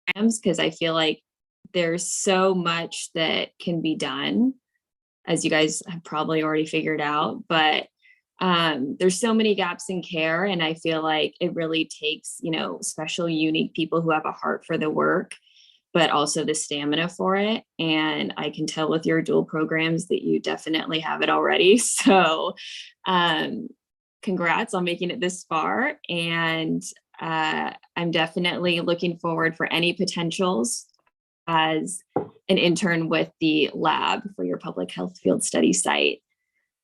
programs, because I feel like there's so much that can be done, as you guys have probably already figured out, but there's so many gaps in care. And I feel like it really takes, special, unique people who have a heart for the work, but also the stamina for it. And I can tell with your dual programs that you definitely have it already. So congrats on making it this far. And I'm definitely looking forward for any potentials as an intern with the lab for your public health field study site.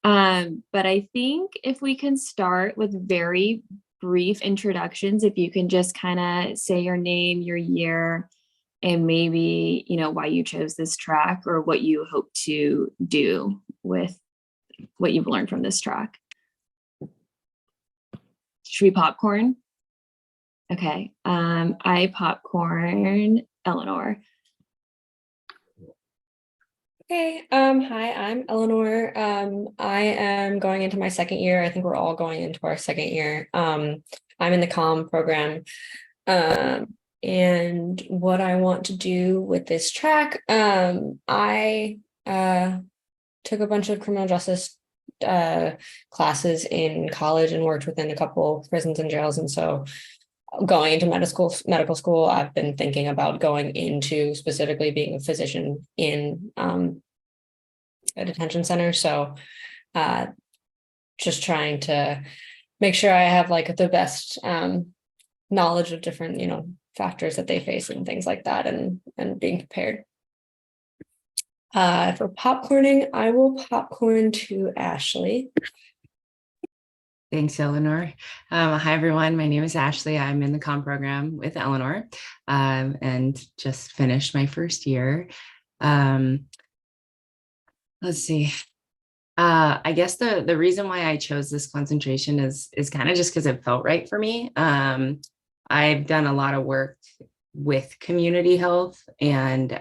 But I think if we can start with very brief introductions, if you can just kind of say your name, your year, and maybe, why you chose this track or what you hope to do with what you've learned from this track. Should we popcorn? Okay. I popcorn Eleanor. Okay. Hi, I'm Eleanor. I am going into my second year. I think we're all going into our second year. I'm in the comm program. And what I want to do with this track, I took a bunch of criminal justice classes in college and worked within a couple prisons and jails. And so going into medical school, I've been thinking about going into specifically being a physician in a detention center. So just trying to make sure I have like the best knowledge of different, factors that they face and things like that, and being prepared. For popcorning, I will popcorn to Ashley. Thanks, Eleanor. Hi, everyone. My name is Ashley. I'm in the comm program with Eleanor and just finished my first year. Let's see. I guess the reason why I chose this concentration is kind of just because it felt right for me. I've done a lot of work with community health, and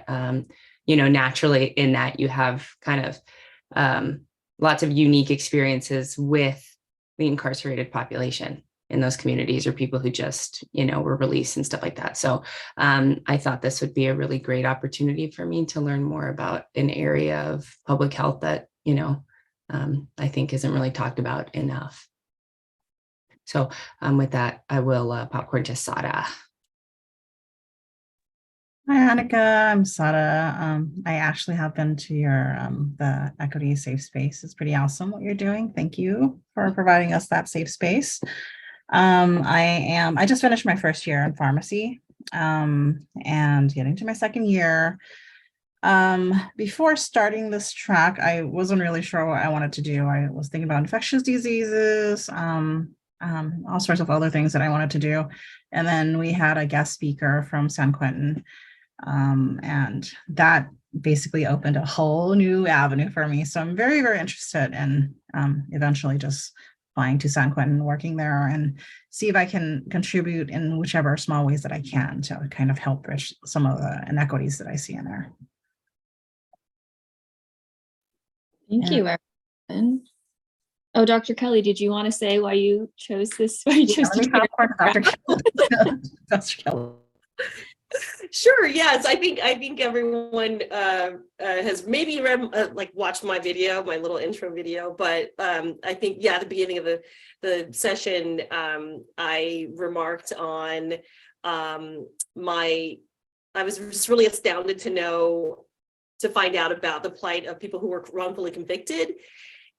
naturally in that you have kind of lots of unique experiences with the incarcerated population in those communities, or people who just, were released and stuff like that. So I thought this would be a really great opportunity for me to learn more about an area of public health that, I think isn't really talked about enough. So with that, I will popcorn to Sada. Hi, Annika. I'm Sada. I actually have been to your the Equity Safe Space. It's pretty awesome what you're doing. Thank you for providing us that safe space. I just finished my first year in pharmacy and getting to my second year. Before starting this track, I wasn't really sure what I wanted to do. I was thinking about infectious diseases, all sorts of other things that I wanted to do. And then we had a guest speaker from San Quentin. And that basically opened a whole new avenue for me. So I'm very, very interested in eventually just flying to San Quentin, working there, and see if I can contribute in whichever small ways that I can to kind of help bridge some of the inequities that I see in there. Thank you, everyone. Oh, Dr. Kelly, did you want to say why you chose this? Why you chose to Dr. Kelly. Sure. Yes, I think everyone has maybe read, watched my video, my little intro video. But I think at the beginning of the session, I remarked on I was just really astounded to find out about the plight of people who were wrongfully convicted.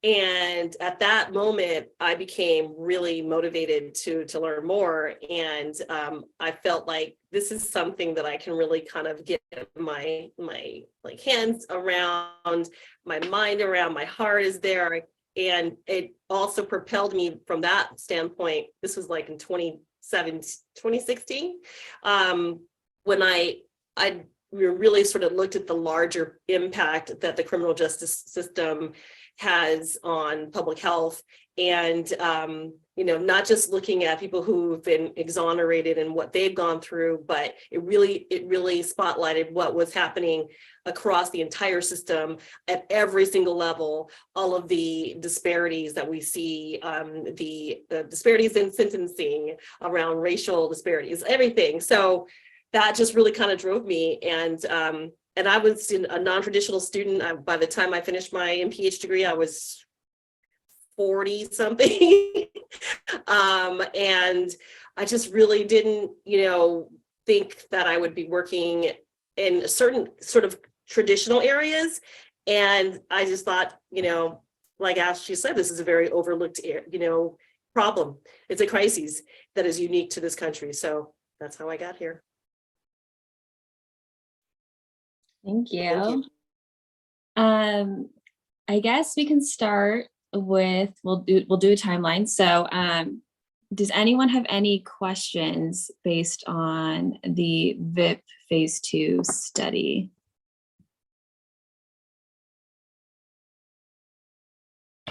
And at that moment, I became really motivated to learn more. And I felt like this is something that I can really kind of get my hands around, my mind around, my heart is there. And it also propelled me from that standpoint. This was like in 2016, when I really sort of looked at the larger impact that the criminal justice system has on public health, and not just looking at people who've been exonerated and what they've gone through, but it really spotlighted what was happening across the entire system at every single level, all of the disparities that we see, the disparities in sentencing, around racial disparities, everything. So that just really kind of drove me. And I was a non-traditional student. By the time I finished my MPH degree, I was 40 something. And I just really didn't, think that I would be working in certain sort of traditional areas. And I just thought, like Ashley said, this is a very overlooked, problem. It's a crisis that is unique to this country. So that's how I got here. Thank you. Thank you. I guess we can start with, we'll do a timeline. So does anyone have any questions based on the VIP phase 2 study?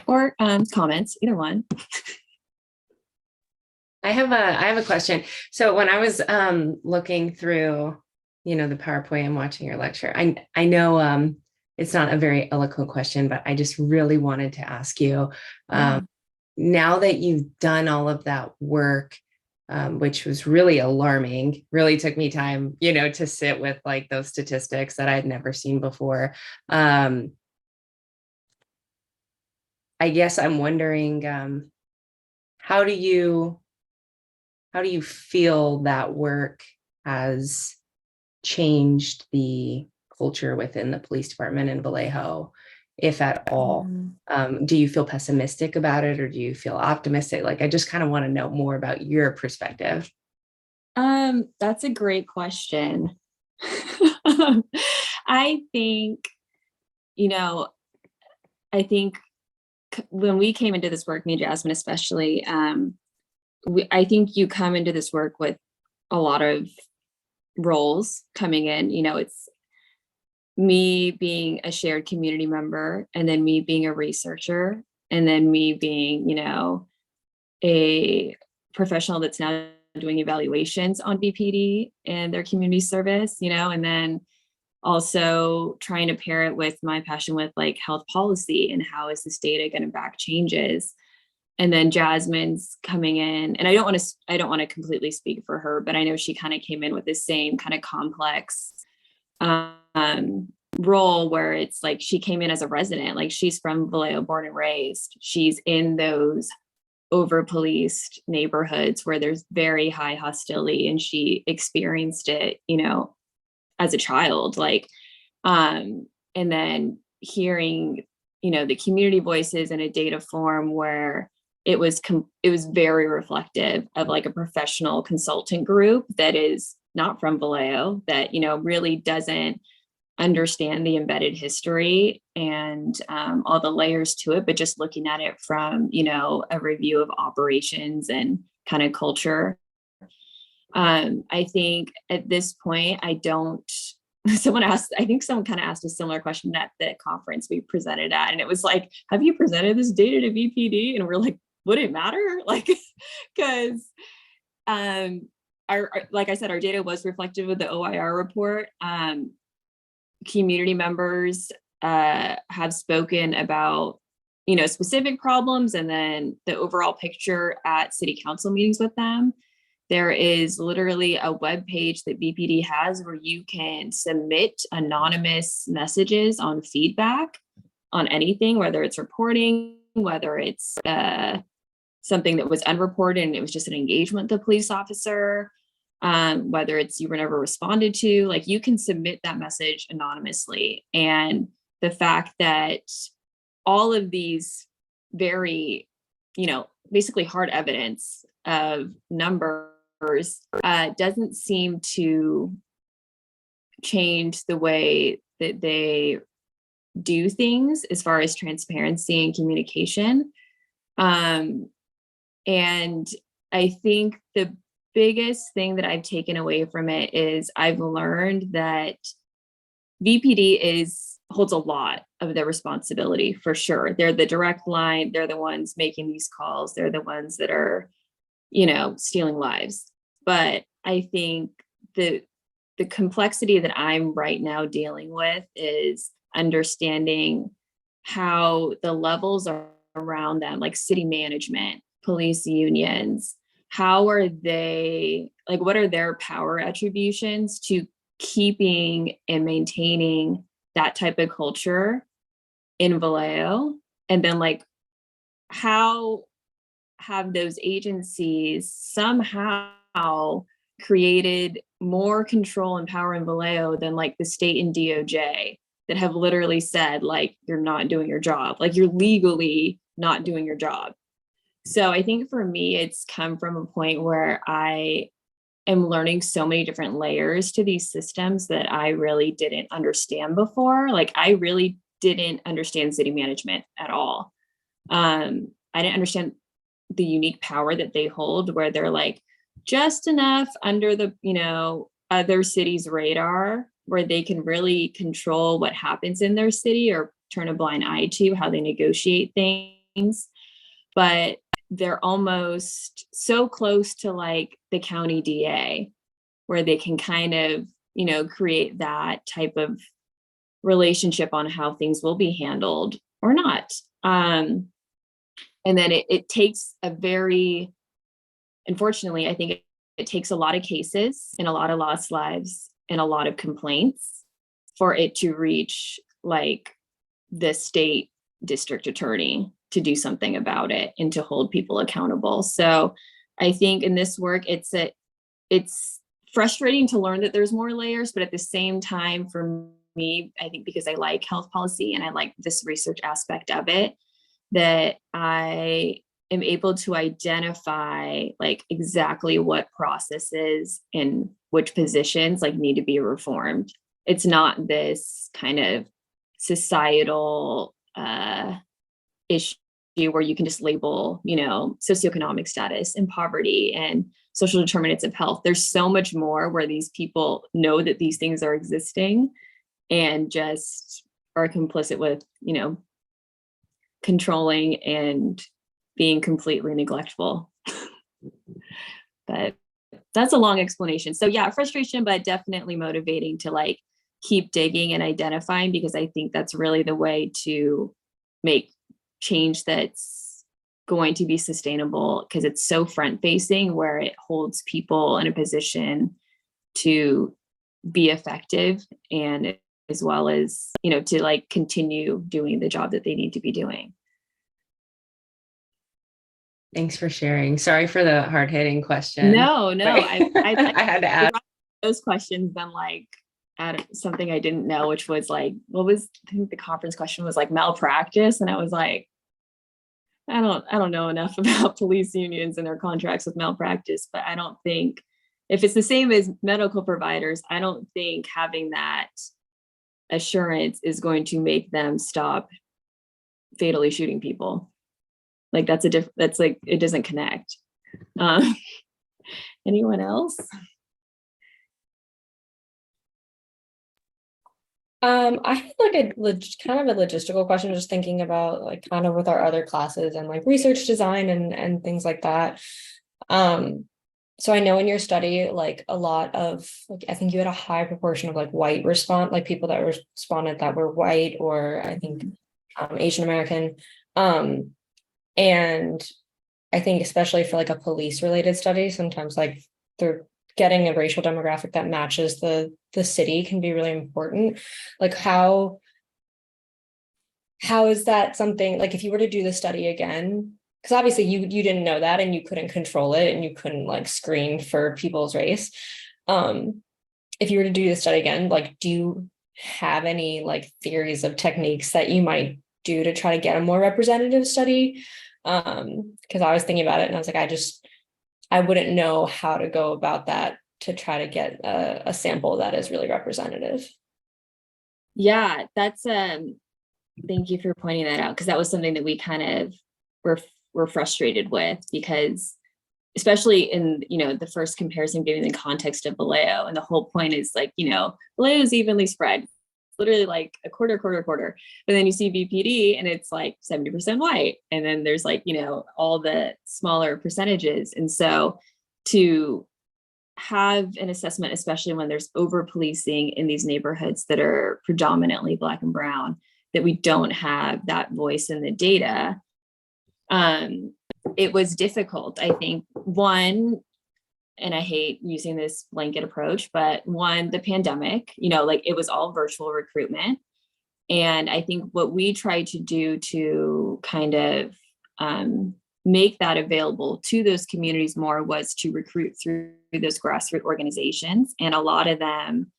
Or comments, either one. I have a question. So when I was looking through, the PowerPoint and watching your lecture, I know it's not a very eloquent question, but I just really wanted to ask you, now that you've done all of that work, which was really alarming, really took me time, to sit with like those statistics that I'd never seen before. I guess I'm wondering, how do you feel that work has changed the culture within the police department in Vallejo, if at all? Do you feel pessimistic about it, or do you feel optimistic? Like, I just kind of want to know more about your perspective. That's a great question. I think, when we came into this work, me and Jasmine especially, I think you come into this work with a lot of roles coming in. It's me being a shared community member, and then me being a researcher, and then me being, a professional that's now doing evaluations on BPD and their community service, and then also trying to pair it with my passion with like health policy and how is this data going to back changes. And then Jasmine's coming in, and I don't want to completely speak for her, but I know she kind of came in with the same kind of complex role, where it's like she came in as a resident, like she's from Vallejo, born and raised. She's in those over-policed neighborhoods where there's very high hostility, and she experienced it, as a child, and then hearing, the community voices in a data form where it was very reflective of like a professional consultant group that is not from Vallejo, that, really doesn't understand the embedded history and all the layers to it, but just looking at it from, a review of operations and kind of culture. I think at this point, I think someone kind of asked a similar question at the conference we presented at, and it was like, have you presented this data to VPD? And we're like, would it matter? Like, because like I said, our data was reflective of the OIR report. Community members have spoken about, specific problems, and then the overall picture at city council meetings with them. There is literally a web page that BPD has where you can submit anonymous messages on feedback on anything, whether it's reporting, whether it's something that was unreported and it was just an engagement with the police officer, whether it's you were never responded to, like you can submit that message anonymously. And the fact that all of these very, basically hard evidence of numbers doesn't seem to change the way that they do things as far as transparency and communication. And I think the biggest thing that I've taken away from it is I've learned that VPD holds a lot of the responsibility, for sure. They're the direct line. They're the ones making these calls. They're the ones that are, stealing lives. But I think the complexity that I'm right now dealing with is understanding how the levels are around them, like city management, police unions, how are they, like, what are their power attributions to keeping and maintaining that type of culture in Vallejo? And then, like, how have those agencies somehow created more control and power in Vallejo than like the state and DOJ that have literally said, like, you're not doing your job, like you're legally not doing your job. So I think for me, it's come from a point where I am learning so many different layers to these systems that I really didn't understand before. Like, I really didn't understand city management at all. I didn't understand the unique power that they hold, where they're like just enough under the, other cities' radar, where they can really control what happens in their city or turn a blind eye to how they negotiate things. But they're almost so close to like the county DA, where they can kind of, create that type of relationship on how things will be handled or not. And then it takes unfortunately, I think it takes a lot of cases and a lot of lost lives and a lot of complaints for it to reach like the state district attorney to do something about it and to hold people accountable. So I think in this work, it's frustrating to learn that there's more layers, but at the same time, for me, I think because I like health policy and I like this research aspect of it, that I am able to identify like exactly what processes and which positions like need to be reformed. It's not this kind of societal issue where you can just label, socioeconomic status and poverty and social determinants of health. There's so much more where these people know that these things are existing and just are complicit with, controlling and being completely neglectful. But that's a long explanation. So yeah, frustration, but definitely motivating to like keep digging and identifying, because I think that's really the way to make change that's going to be sustainable, because it's so front facing, where it holds people in a position to be effective, and as well as, to like continue doing the job that they need to be doing. Thanks for sharing. Sorry for the hard-hitting question. No, I had to ask those questions, then like add something I didn't know, which was like, I think the conference question was like malpractice. And I was like, I don't know enough about police unions and their contracts with malpractice, but I don't think, if it's the same as medical providers, I don't think having that assurance is going to make them stop fatally shooting people. Like that's like, it doesn't connect. Anyone else? I had like kind of a logistical question, just thinking about like kind of with our other classes and like research design and things like that. So I know in your study, like a lot of, like, I think you had a high proportion of like white like people that responded that were white, or I think Asian American. And I think especially for like a police related study, sometimes like they're getting a racial demographic that matches the city can be really important. Like how is that something, like if you were to do the study again, because obviously you didn't know that and you couldn't control it and you couldn't like screen for people's race. If you were to do the study again, like do you have any like theories of techniques that you might do to try to get a more representative study? Because I was thinking about it and I was like, I wouldn't know how to go about that to try to get a sample that is really representative. Yeah, that's thank you for pointing that out, because that was something that we kind of were frustrated with, because especially in the first comparison, given the context of Vallejo, and the whole point is like, Vallejo is evenly spread, literally like a quarter. But then you see VPD and it's like 70% white. And then there's like, all the smaller percentages. And so to have an assessment, especially when there's over policing in these neighborhoods that are predominantly Black and brown, that we don't have that voice in the data, it was difficult. I think one, and I hate using this blanket approach, but one, the pandemic, like it was all virtual recruitment. And I think what we tried to do to kind of make that available to those communities more was to recruit through those grassroots organizations. And a lot of them,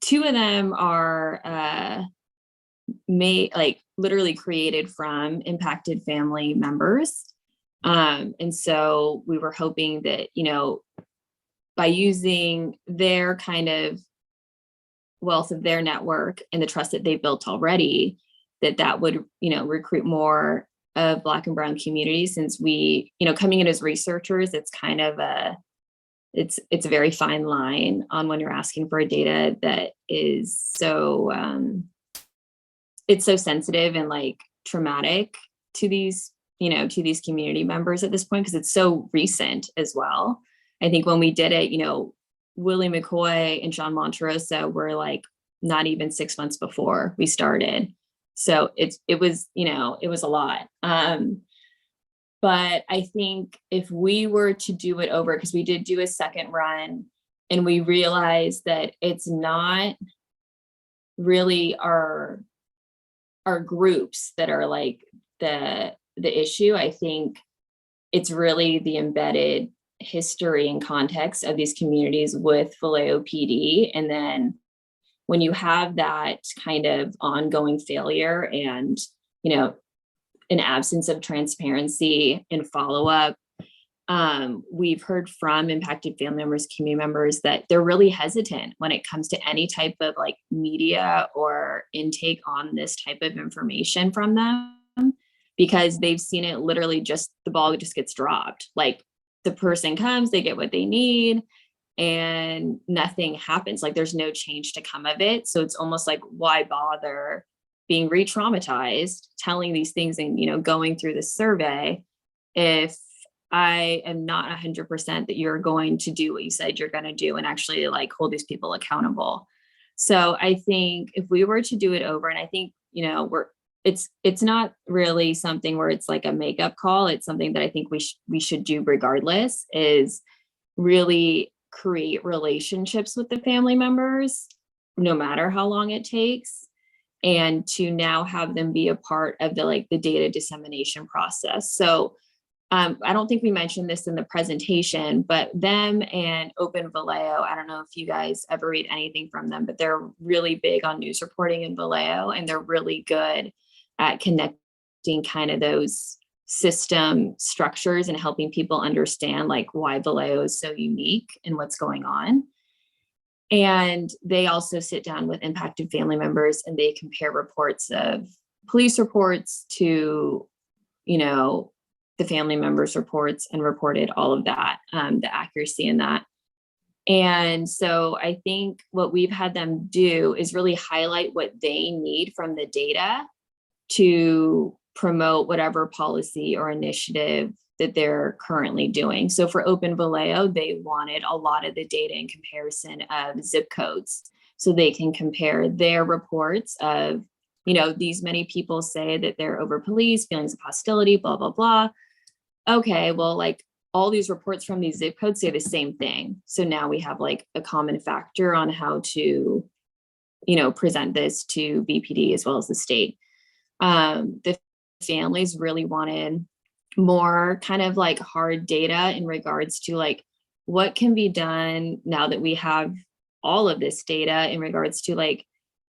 two of them are literally created from impacted family members. And so we were hoping that, by using their kind of wealth of their network and the trust that they built already, that would, recruit more of Black and Brown communities, since we, coming in as researchers, it's kind of it's a very fine line on when you're asking for a data that is so, it's so sensitive and like traumatic to these, to these community members at this point, because it's so recent as well. I think when we did it, Willie McCoy and John Monterosa were like not even 6 months before we started. So it was a lot. But I think if we were to do it over, because we did do a second run and we realized that it's not really our groups that are like the issue. I think it's really the embedded history and context of these communities with Vallejo PD. And then when you have that kind of ongoing failure and, an absence of transparency and follow-up, we've heard from impacted family members, community members, that they're really hesitant when it comes to any type of like media or intake on this type of information from them, because they've seen it literally just, the ball just gets dropped. Like the person comes, they get what they need, and nothing happens. Like there's no change to come of it. So it's almost like, why bother being re-traumatized, telling these things and, going through this survey, if I am not 100% that you're going to do what you said you're going to do and actually like hold these people accountable. So I think if we were to do it over, and I think, it's not really something where it's like a makeup call. It's something that I think we should do regardless, is really create relationships with the family members, no matter how long it takes, and to now have them be a part of the data dissemination process. So I don't think we mentioned this in the presentation, but them and Open Vallejo, I don't know if you guys ever read anything from them, but they're really big on news reporting in Vallejo, and they're really good at connecting kind of those system structures and helping people understand like why Vallejo is so unique and what's going on. And they also sit down with impacted family members and they compare reports of police reports to, the family members' reports, and reported all of that, the accuracy in that. And so I think what we've had them do is really highlight what they need from the data to promote whatever policy or initiative that they're currently doing. So for Open Vallejo, they wanted a lot of the data in comparison of zip codes, so they can compare their reports of, these many people say that they're over policed, feelings of hostility, blah, blah, blah. Okay, well, like all these reports from these zip codes say the same thing. So now we have like a common factor on how to, present this to BPD as well as the state. The families really wanted more kind of like hard data in regards to like what can be done now that we have all of this data in regards to like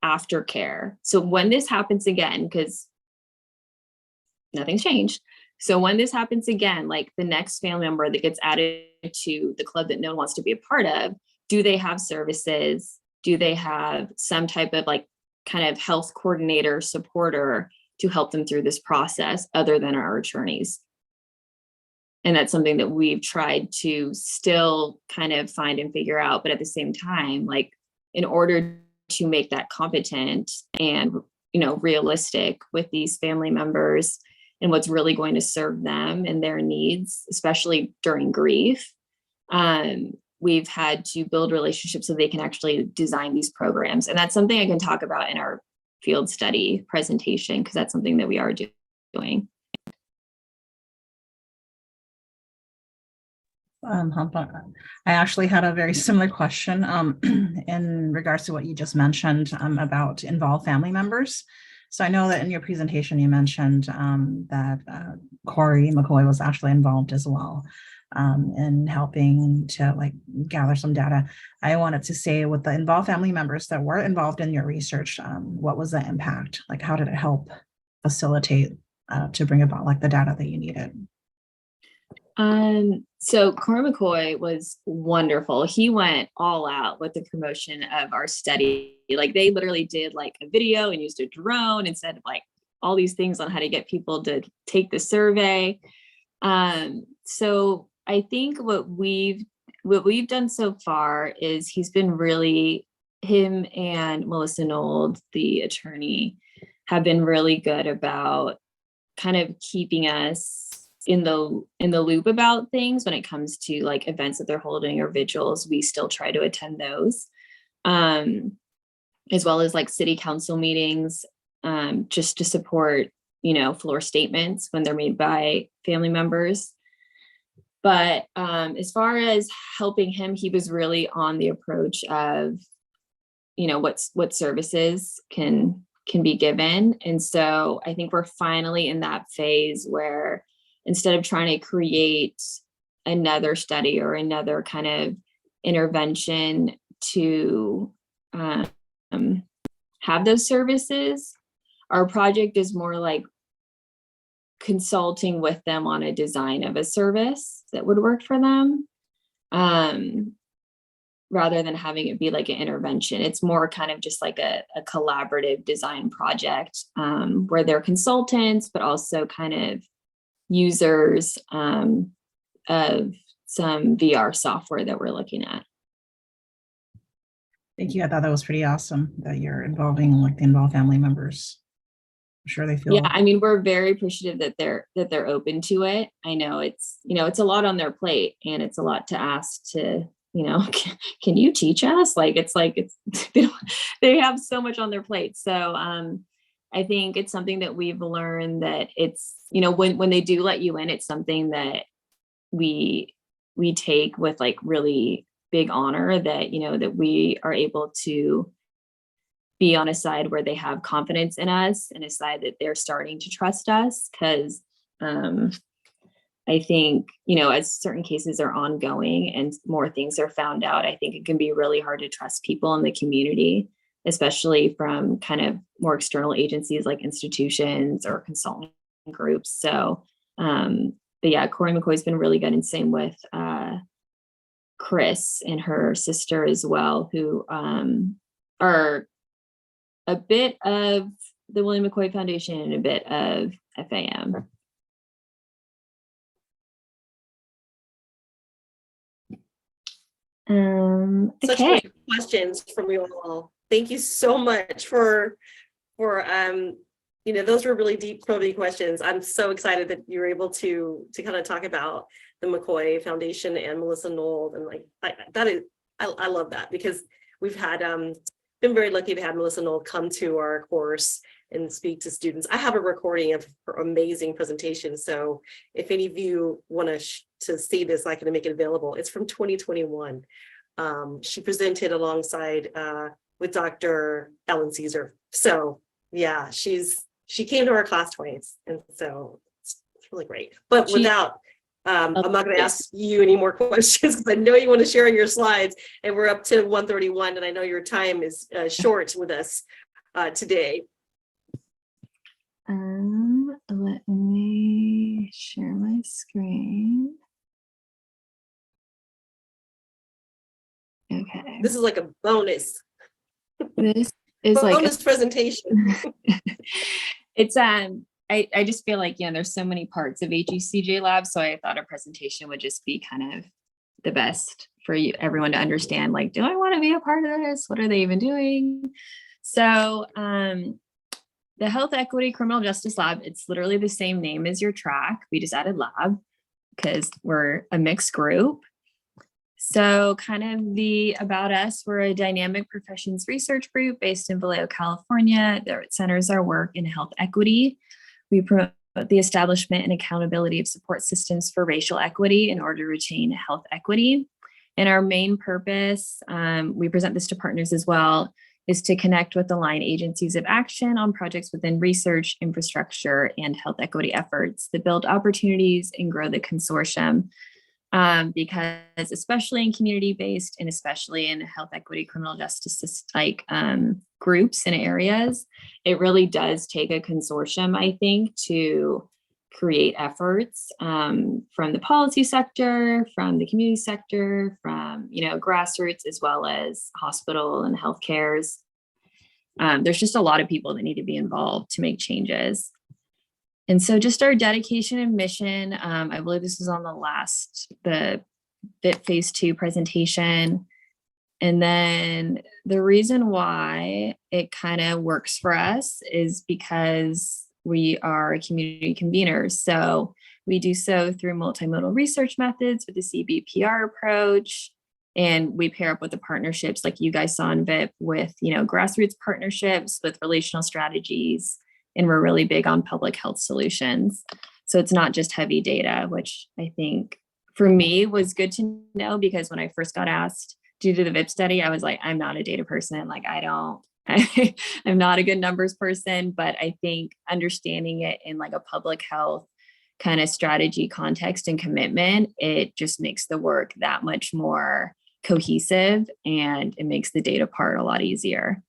aftercare. So when this happens again, because nothing's changed. So when this happens again, like the next family member that gets added to the club that no one wants to be a part of, do they have services? Do they have some type of like kind of health coordinator, supporter to help them through this process other than our attorneys? And that's something that we've tried to still kind of find and figure out. But at the same time, like in order to make that competent and, realistic with these family members and what's really going to serve them and their needs, especially during grief, we've had to build relationships so they can actually design these programs. And that's something I can talk about in our field study presentation, because that's something that we are doing. I actually had a very similar question in regards to what you just mentioned about involved family members. So I know that in your presentation you mentioned that Corey McCoy was actually involved as well in helping to like gather some data. I wanted to say with the involved family members that were involved in your research, what was the impact? Like how did it help facilitate to bring about like the data that you needed? So Corey McCoy was wonderful. He went all out with the promotion of our study. Like they literally did like a video and used a drone and said like all these things on how to get people to take the survey. So I think what we've done so far is him and Melissa Nold, the attorney, have been really good about kind of keeping us in the loop about things when it comes to like events that they're holding or vigils. We still try to attend those, as well as like city council meetings, just to support, floor statements when they're made by family members. But as far as helping him, he was really on the approach of, what services can be given. And so I think we're finally in that phase where instead of trying to create another study or another kind of intervention to have those services, our project is more like consulting with them on a design of a service that would work for them, rather than having it be like an intervention. It's more kind of just like a collaborative design project, where they're consultants, but also kind of users of some VR software that we're looking at. Thank you. I thought that was pretty awesome that you're involving like the involved family members. I'm sure they feel. Yeah, I mean, we're very appreciative that they're open to it. I know it's a lot on their plate, and it's a lot to ask to, can you teach us? They have so much on their plate. So I think it's something that we've learned that it's, when they do let you in, it's something that we take with like really big honor that, that we are able to be on a side where they have confidence in us and a side that they're starting to trust us. Cause I think, as certain cases are ongoing and more things are found out, I think it can be really hard to trust people in the community, especially from kind of more external agencies like institutions or consulting groups. So, but yeah, Corey McCoy's been really good, and same with Chris and her sister as well, who are a bit of the William McCoy Foundation and a bit of FAM. Such Okay. great questions from you all. Thank you so much for those were really deep, probing questions. I'm so excited that you were able to kind of talk about the McCoy Foundation and Melissa Nold, and I love that, because we've had been very lucky to have Melissa Nold come to our course and speak to students. I have a recording of her amazing presentation, so if any of you want to see this, I can make it available. It's from 2021. She presented alongside with Dr. Ellen Caesar. So yeah, she came to our class twice, and so it's really great. But without I'm not going to ask you any more questions, because I know you want to share on your slides, and we're up to 1:31, and I know your time is short with us today. Let me share my screen. Okay. This is like a bonus. This is bonus presentation. It's I just feel like, there's so many parts of HECJ Lab, so I thought a presentation would just be kind of the best for everyone to understand, like, do I want to be a part of this? What are they even doing? So the Health Equity Criminal Justice Lab, it's literally the same name as your track. We just added lab because we're a mixed group. So kind of the about us, we're a dynamic professions research group based in Vallejo, California, that centers our work in health equity. We promote the establishment and accountability of support systems for racial equity in order to retain health equity. And our main purpose, we present this to partners as well, is to connect with aligned agencies of action on projects within research, infrastructure, and health equity efforts that build opportunities and grow the consortium. Because especially in community-based and especially in health equity, criminal justice like groups and areas, it really does take a consortium, I think, to create efforts from the policy sector, from the community sector, from grassroots, as well as hospital and healthcares. There's just a lot of people that need to be involved to make changes. And so just our dedication and mission, I believe this is on the BIP phase 2 presentation. And then the reason why it kind of works for us is because we are community conveners. So we do so through multimodal research methods with the CBPR approach. And we pair up with the partnerships like you guys saw in VIP with, grassroots partnerships with relational strategies. And we're really big on public health solutions. So it's not just heavy data, which I think for me was good to know, because when I first got asked to do the VIP study, I was like, I'm not a data person. Like I'm not a good numbers person, but I think understanding it in like a public health kind of strategy context and commitment, it just makes the work that much more cohesive, and it makes the data part a lot easier.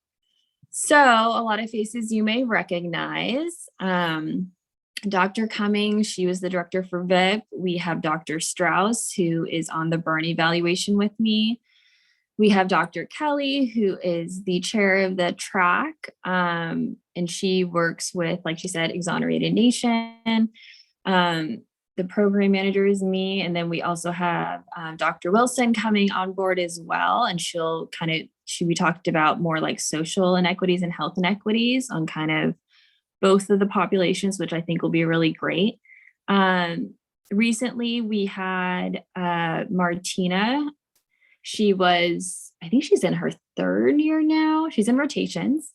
So a lot of faces you may recognize. Dr. Cummings, she was the director for VIP. We have Dr. Strauss, who is on the burn evaluation with me. We have Dr. Kelly, who is the chair of the track, and she works with, like she said, Exonerated Nation. The program manager is me. And then we also have Dr. Wilson coming on board as well. And we talked about more like social inequities and health inequities on kind of both of the populations, which I think will be really great. Recently, we had Martina. I think she's in her 3rd year now. She's in rotations,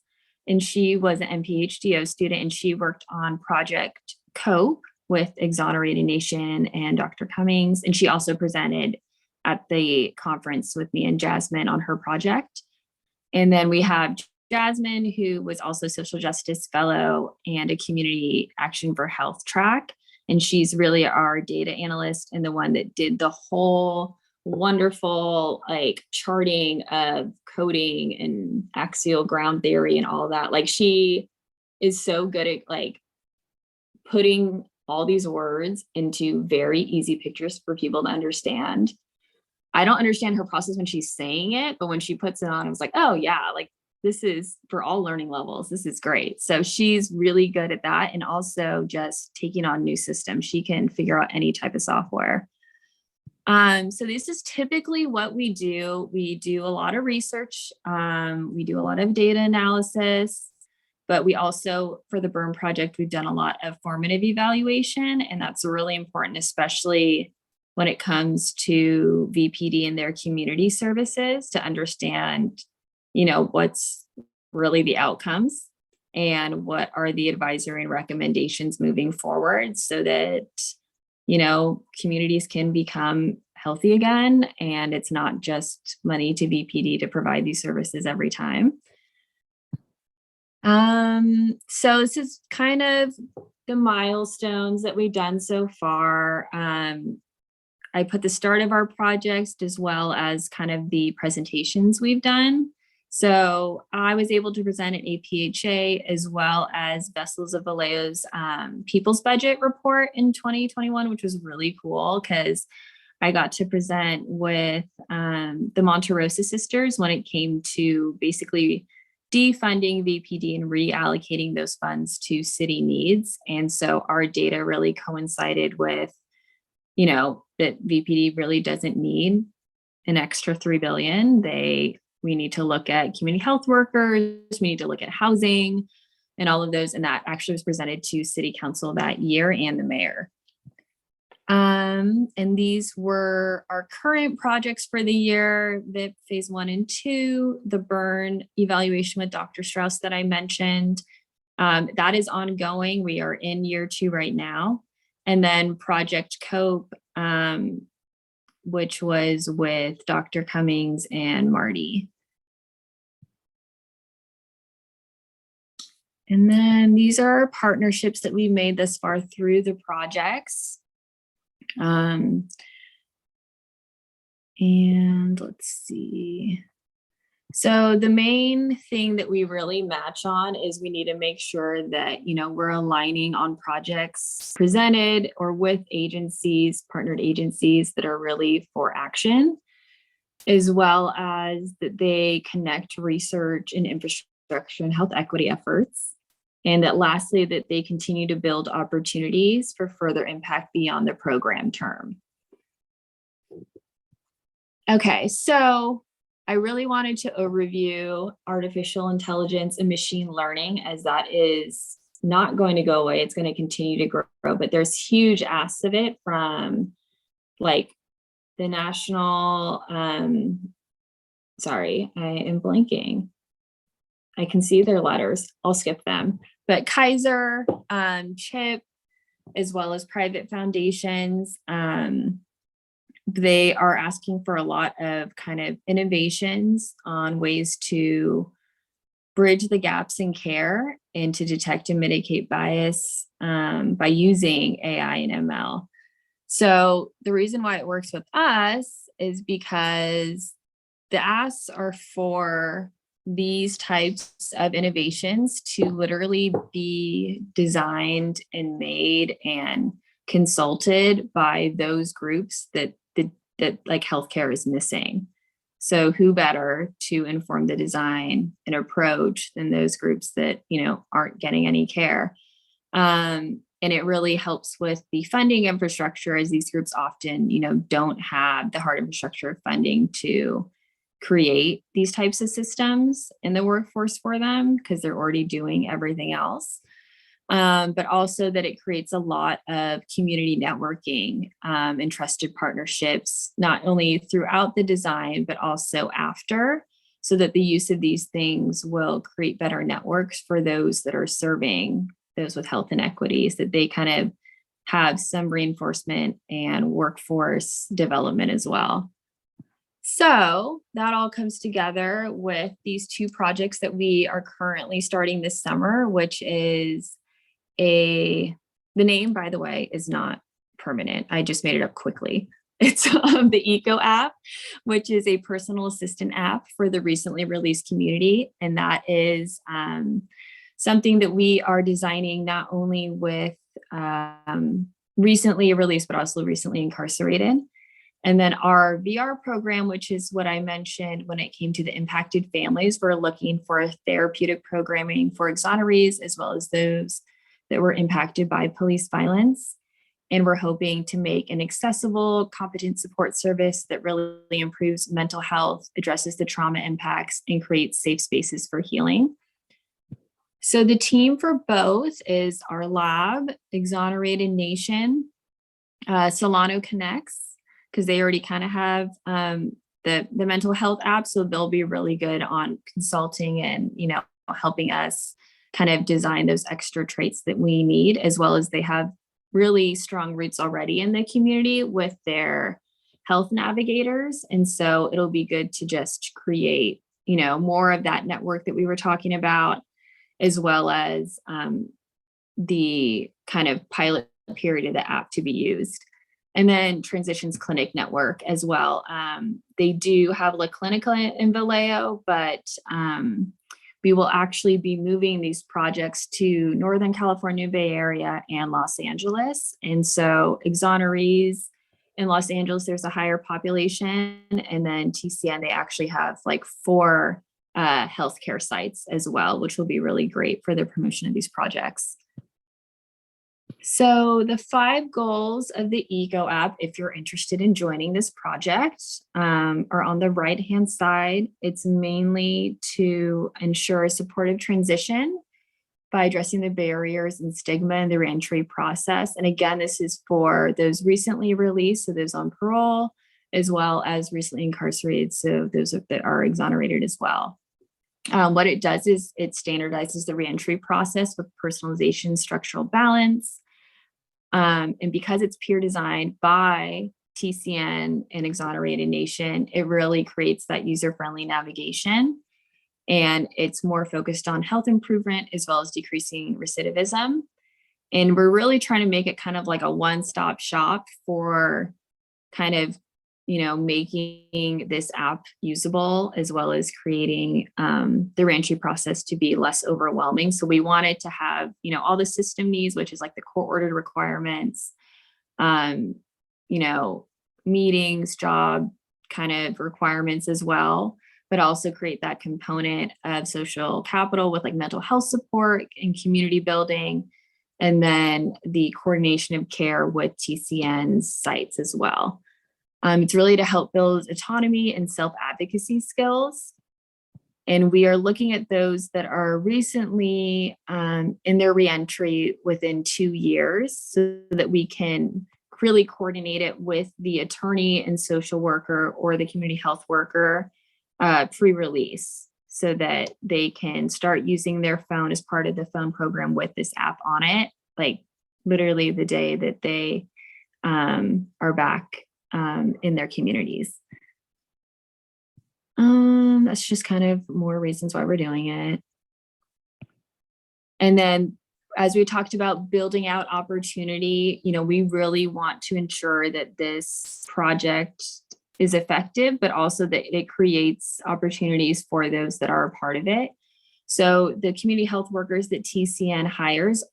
and she was an MPHDO student, and she worked on Project COPE with Exonerated Nation and Dr. Cummings. And she also presented at the conference with me and Jasmine on her project. And then we have Jasmine, who was also social justice fellow and a community action for health track. And she's really our data analyst and the one that did the whole wonderful like charting of coding and axial ground theory and all that. Like she is so good at like putting all these words into very easy pictures for people to understand. I don't understand her process when she's saying it, but when she puts it on, I was like, oh yeah, like this is for all learning levels. This is great. So she's really good at that. And also just taking on new systems. She can figure out any type of software. So this is typically what we do. We do a lot of research. We do a lot of data analysis. But we also, for the burn project, we've done a lot of formative evaluation, and that's really important, especially when it comes to VPD and their community services, to understand, what's really the outcomes and what are the advisory and recommendations moving forward so that, communities can become healthy again. And it's not just money to VPD to provide these services every time. So this is kind of the milestones that we've done so far. I put the start of our projects as well as kind of the presentations we've done. So I was able to present at APHA as well as Vessels of Vallejo's People's Budget report in 2021, which was really cool because I got to present with the Monterosa sisters when it came to basically defunding VPD and reallocating those funds to city needs. And so our data really coincided with, that VPD really doesn't need an extra $3 billion. We need to look at community health workers, we need to look at housing and all of those. And that actually was presented to City Council that year and the mayor. And these were our current projects for the year, the phase 1 and 2, the burn evaluation with Dr. Strauss that I mentioned, That is ongoing. We are in year 2 right now. And then Project Cope, which was with Dr. Cummings and Marty. And then these are partnerships that we've made thus far through the projects. And let's see. So the main thing that we really match on is we need to make sure that, you know, we're aligning on projects presented or with agencies, partnered agencies that are really for action, as well as that they connect research and infrastructure and health equity efforts. And that lastly, that they continue to build opportunities for further impact beyond the program term. Okay, so I really wanted to overview artificial intelligence and machine learning, as that is not going to go away. It's going to continue to grow, but there's huge asks of it from like the national, sorry, I am blanking. I can see their letters. I'll skip them. But Kaiser, CHIP, as well as private foundations, they are asking for a lot of kind of innovations on ways to bridge the gaps in care and to detect and mitigate bias by using AI and ML. So the reason why it works with us is because the asks are for these types of innovations to literally be designed and made and consulted by those groups that like healthcare is missing. So who better to inform the design and approach than those groups that, you know, aren't getting any care. And it really helps with the funding infrastructure, as these groups often, you know, don't have the hard infrastructure of funding to create these types of systems in the workforce for them because they're already doing everything else. But also that it creates a lot of community networking and trusted partnerships, not only throughout the design, but also after, so that the use of these things will create better networks for those that are serving those with health inequities, that they kind of have some reinforcement and workforce development as well. So that all comes together with these 2 projects that we are currently starting this summer, which is the name, by the way, is not permanent. I just made it up quickly. It's the Eco app, which is a personal assistant app for the recently released community. And that is something that we are designing not only with recently released, but also recently incarcerated. And then our VR program, which is what I mentioned when it came to the impacted families, we're looking for therapeutic programming for exonerees, as well as those that were impacted by police violence. And we're hoping to make an accessible, competent support service that really improves mental health, addresses the trauma impacts, and creates safe spaces for healing. So the team for both is our lab, Exonerated Nation, Solano Connects, because they already kind of have the mental health app. So they'll be really good on consulting and, you know, helping us kind of design those extra traits that we need, as well as they have really strong roots already in the community with their health navigators. And so it'll be good to just create, you know, more of that network that we were talking about, as well as the kind of pilot period of the app to be used. And then Transitions Clinic Network as well. They do have La Clinica in Vallejo, but we will actually be moving these projects to Northern California, Bay Area, and Los Angeles. And so exonerees in Los Angeles, there's a higher population. And then TCN, they actually have like 4 healthcare sites as well, which will be really great for the promotion of these projects. So the 5 goals of the Eco app, if you're interested in joining this project, are on the right-hand side. It's mainly to ensure a supportive transition by addressing the barriers and stigma in the reentry process. And again, this is for those recently released, so those on parole, as well as recently incarcerated, so those that are exonerated as well. What it does is it standardizes the reentry process with personalization, structural balance. And because it's peer designed by TCN and Exonerated Nation, it really creates that user-friendly navigation. And it's more focused on health improvement as well as decreasing recidivism. And we're really trying to make it kind of like a one-stop shop for kind of, making this app usable, as well as creating the reentry process to be less overwhelming. So we wanted to have, all the system needs, which is like the court-ordered requirements, meetings, job kind of requirements as well, but also create that component of social capital with like mental health support and community building, and then the coordination of care with TCN's sites as well. It's really to help build autonomy and self-advocacy skills. And we are looking at those that are recently in their reentry within 2 years, so that we can really coordinate it with the attorney and social worker or the community health worker pre-release, so that they can start using their phone as part of the phone program with this app on it, like literally the day that they are back in their communities. That's just kind of more reasons why we're doing it. And then, as we talked about building out opportunity, we really want to ensure that this project is effective, but also that it creates opportunities for those that are a part of it. So the community health workers that TCN hires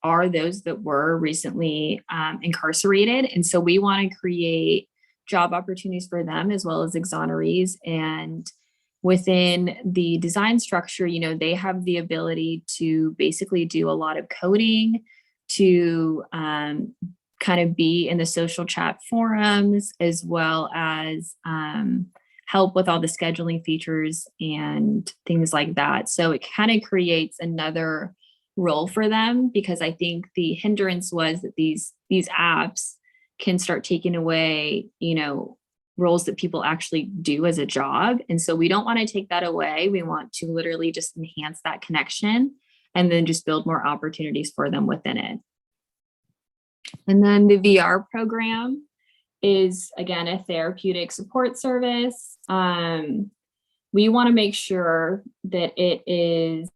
are those that were recently incarcerated. And so we want to create job opportunities for them as well as exonerees. And within the design structure, they have the ability to basically do a lot of coding, to kind of be in the social chat forums, as well as help with all the scheduling features and things like that. So it kind of creates another role for them, because I think the hindrance was that these apps can start taking away, roles that people actually do as a job. And so we don't want to take that away. We want to literally just enhance that connection and then just build more opportunities for them within it. And then the VR program is, again, a therapeutic support service. We want to make sure that it is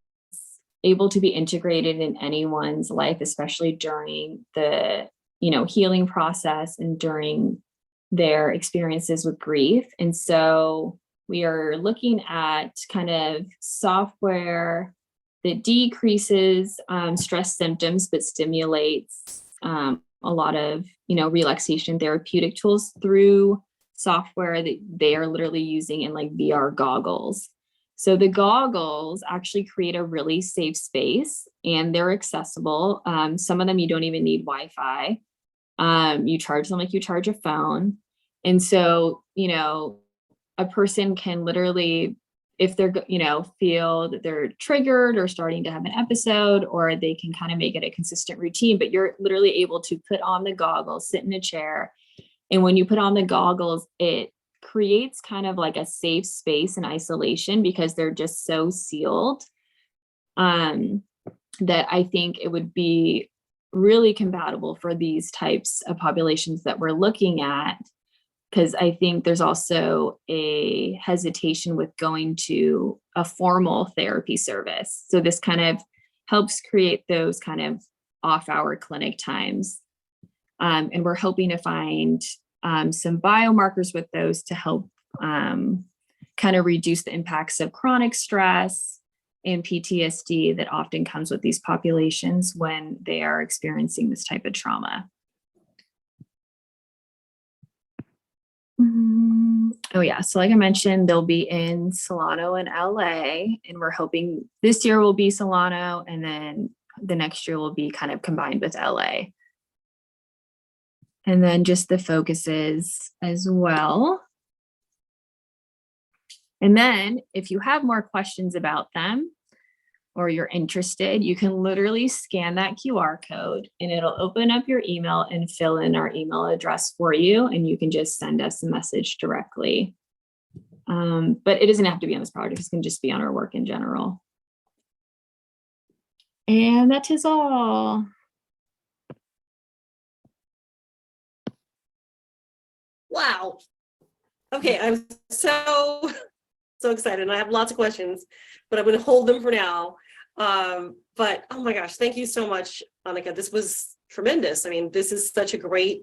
able to be integrated in anyone's life, especially during the healing process and during their experiences with grief. And so we are looking at kind of software that decreases stress symptoms, but stimulates a lot of, relaxation therapeutic tools through software that they are literally using in like VR goggles. So the goggles actually create a really safe space, and they're accessible. Some of them you don't even need Wi-Fi. You charge them like you charge a phone. And so, a person can literally, if they're, feel that they're triggered or starting to have an episode, or they can kind of make it a consistent routine, but you're literally able to put on the goggles, sit in a chair. And when you put on the goggles, it creates kind of like a safe space in isolation, because they're just so sealed, that I think it would be really compatible for these types of populations that we're looking at. Because I think there's also a hesitation with going to a formal therapy service. So this kind of helps create those kind of off-hour clinic times. And we're hoping to find some biomarkers with those to help kind of reduce the impacts of chronic stress and PTSD that often comes with these populations when they are experiencing this type of trauma. Oh yeah, so like I mentioned, they'll be in Solano and LA, and we're hoping this year will be Solano, and then the next year will be kind of combined with LA. And then just the focuses as well. And then if you have more questions about them, or you're interested, you can literally scan that QR code and it'll open up your email and fill in our email address for you. And you can just send us a message directly. But it doesn't have to be on this project. It can just be on our work in general. And that is all. Wow. Okay, I'm so excited. And I have lots of questions, but I'm going to hold them for now. But oh my gosh, thank you so much, Annika. This was tremendous. I mean, this is such a great,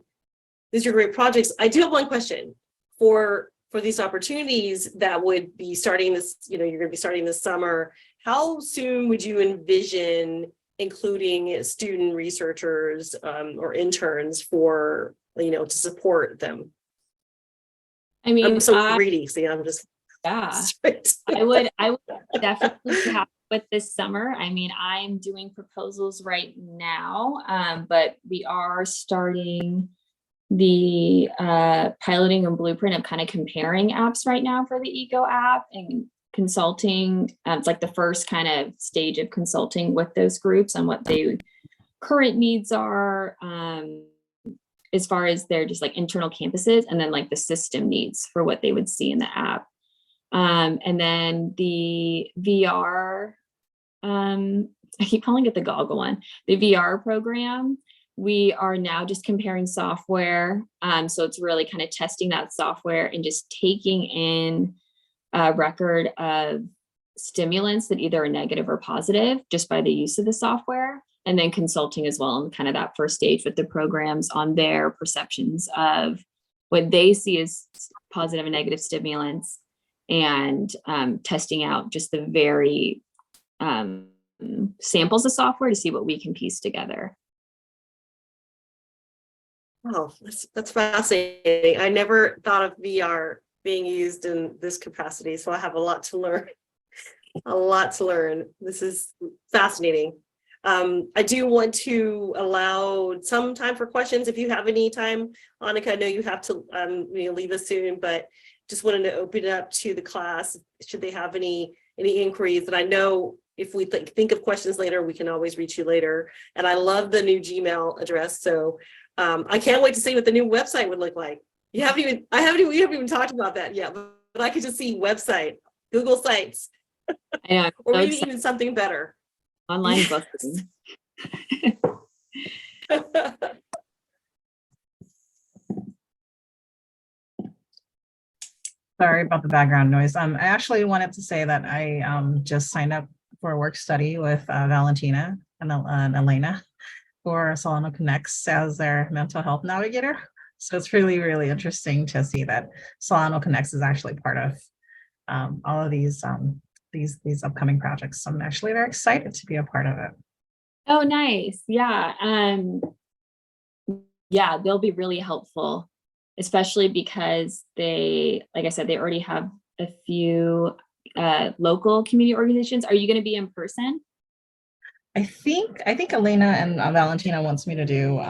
these are great projects. I do have one question for these opportunities that would be starting this, you're going to be starting this summer. How soon would you envision including student researchers or interns for, to support them? I mean, I'm so greedy. See, I'm just straight. I would definitely be happy with this summer. I mean, I'm doing proposals right now, but we are starting the piloting and blueprint of kind of comparing apps right now for the Eco app and consulting. It's like the first kind of stage of consulting with those groups on what their current needs are, as far as their just like internal campuses, and then like the system needs for what they would see in the app. And then the VR, I keep calling it the goggle one, the VR program. We are now just comparing software. So it's really kind of testing that software and just taking in a record of stimulants that either are negative or positive just by the use of the software, and then consulting as well in kind of that first stage with the programs on their perceptions of what they see as positive and negative stimulants, and testing out just the very samples of software to see what we can piece together. Oh, that's fascinating. I never thought of VR being used in this capacity, so I have a lot to learn. A lot to learn. This is fascinating. I do want to allow some time for questions if you have any time. Annika, I know you have to leave us soon, but just wanted to open it up to the class. Should they have any inquiries? And I know if we think of questions later, we can always reach you later. And I love the new Gmail address. So I can't wait to see what the new website would look like. We haven't even talked about that yet, but I could just see website, Google Sites, I know, or maybe even something better. Online booking. Sorry about the background noise. I actually wanted to say that I just signed up for a work study with Valentina and Elena for Solano Connects as their mental health navigator. So it's really, really interesting to see that Solano Connects is actually part of all of these upcoming projects. So I'm actually very excited to be a part of it. Oh, nice. Yeah. Yeah, they'll be really helpful, especially because they, like I said, they already have a few local community organizations. Are you going to be in person? I think Elena and Valentina wants me to do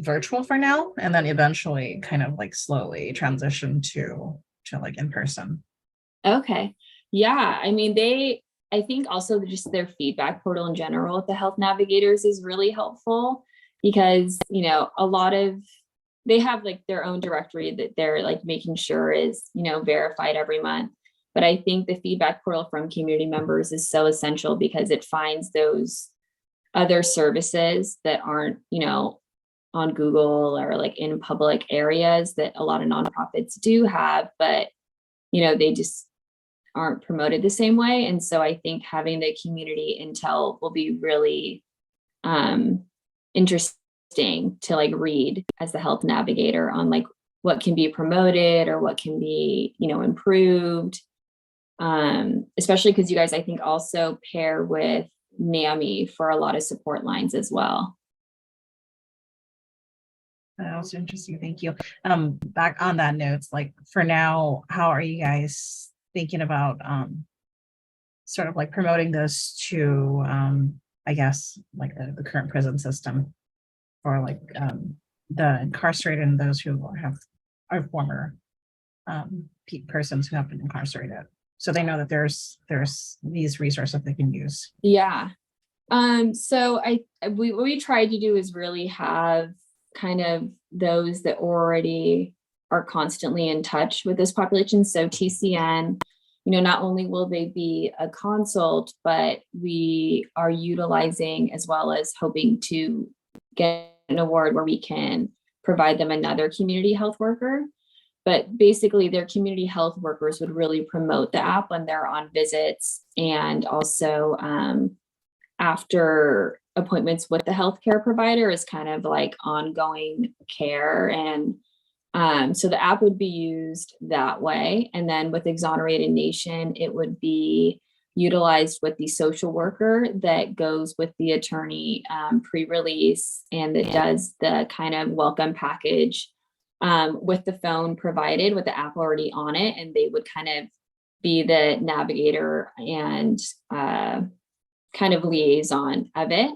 virtual for now, and then eventually kind of like slowly transition to like in person. Okay. Yeah. I mean, I think also just their feedback portal in general with the health navigators is really helpful because, they have like their own directory that they're like making sure is, verified every month. But I think the feedback portal from community members is so essential because it finds those other services that aren't, on Google or like in public areas that a lot of nonprofits do have, but, they just aren't promoted the same way. And so I think having the community intel will be really interesting to like read as the health navigator on like what can be promoted or what can be, improved. Especially because you guys, I think, also pair with NAMI for a lot of support lines as well. That was interesting. Thank you. Back on that note, like for now, how are you guys thinking about sort of like promoting this to I guess like the current prison system for like the incarcerated and those who are former persons who have been incarcerated, so they know that there's these resources they can use. Yeah. So what we tried to do is really have kind of those that already are constantly in touch with this population. So TCN, not only will they be a consult, but we are utilizing as well as hoping to get an award where we can provide them another community health worker. But basically their community health workers would really promote the app when they're on visits, and also after appointments with the healthcare provider is kind of like ongoing care. And so the app would be used that way. And then with Exonerated Nation, it would be utilized with the social worker that goes with the attorney pre-release, and that does the kind of welcome package with the phone provided with the app already on it. And they would kind of be the navigator and kind of liaison of it.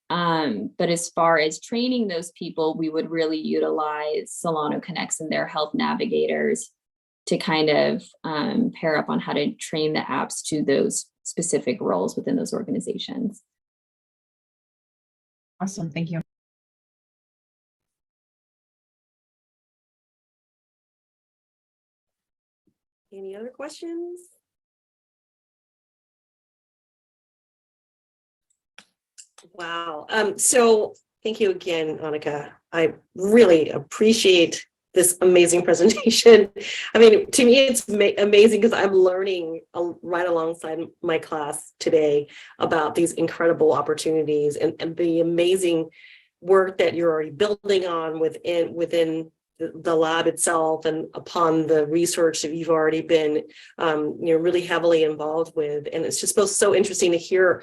But as far as training those people, we would really utilize Solano Connects and their health navigators to kind of pair up on how to train the apps to those specific roles within those organizations. Awesome. Thank you. Any other questions? Wow. So thank you again, Annika. I really appreciate this amazing presentation. I mean, to me, it's amazing because I'm learning right alongside my class today about these incredible opportunities and the amazing work that you're already building on within the lab itself, and upon the research that you've already been really heavily involved with. And it's just so interesting to hear,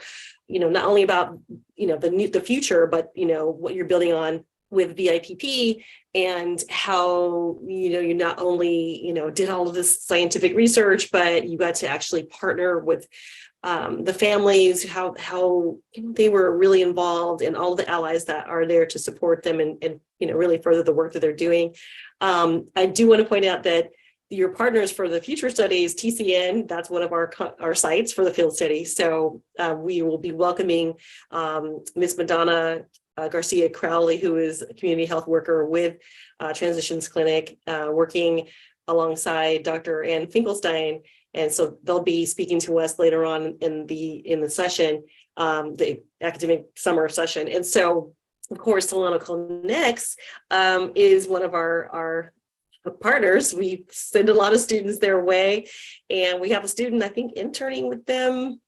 not only about the future, but what you're building on with VIPP, and how you not only did all of this scientific research, but you got to actually partner with the families, how they were really involved, and all the allies that are there to support them and really further the work that they're doing. I do want to point out that your partners for the future studies, TCN, that's one of our sites for the field study. So we will be welcoming Ms. Madonna Garcia Crowley, who is a community health worker with Transitions Clinic, working alongside Dr. Ann Finkelstein. And so they'll be speaking to us later on in the session, the academic summer session. And so, of course, Solano Connects is one of our partners. We send a lot of students their way, and we have a student, I think, interning with them.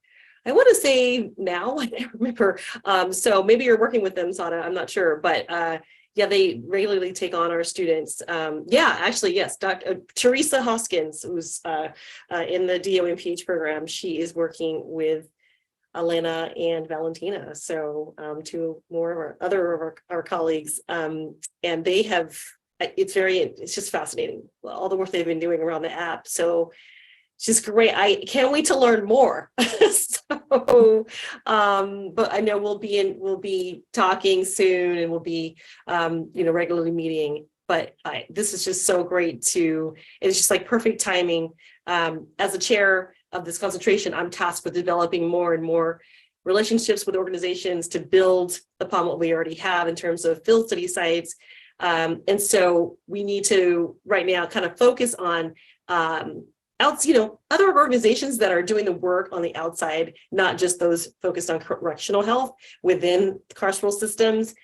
I want to say now, I can't remember. So maybe you're working with them, Sada, I'm not sure, but yeah, they regularly take on our students. Yeah, actually, yes, Dr. Teresa Hoskins, who's in the DOMPH program, she is working with Elena and Valentina. So two more of our colleagues, and they have, it's just fascinating, all the work they've been doing around the app. So it's just great. I can't wait to learn more. So, but I know we'll be talking soon, and we'll be, regularly meeting. But this is just so great it's just like perfect timing. As a chair of this concentration, I'm tasked with developing more and more relationships with organizations to build upon what we already have in terms of field study sites. And so we need to right now kind of focus on other organizations that are doing the work on the outside, not just those focused on correctional health within carceral systems.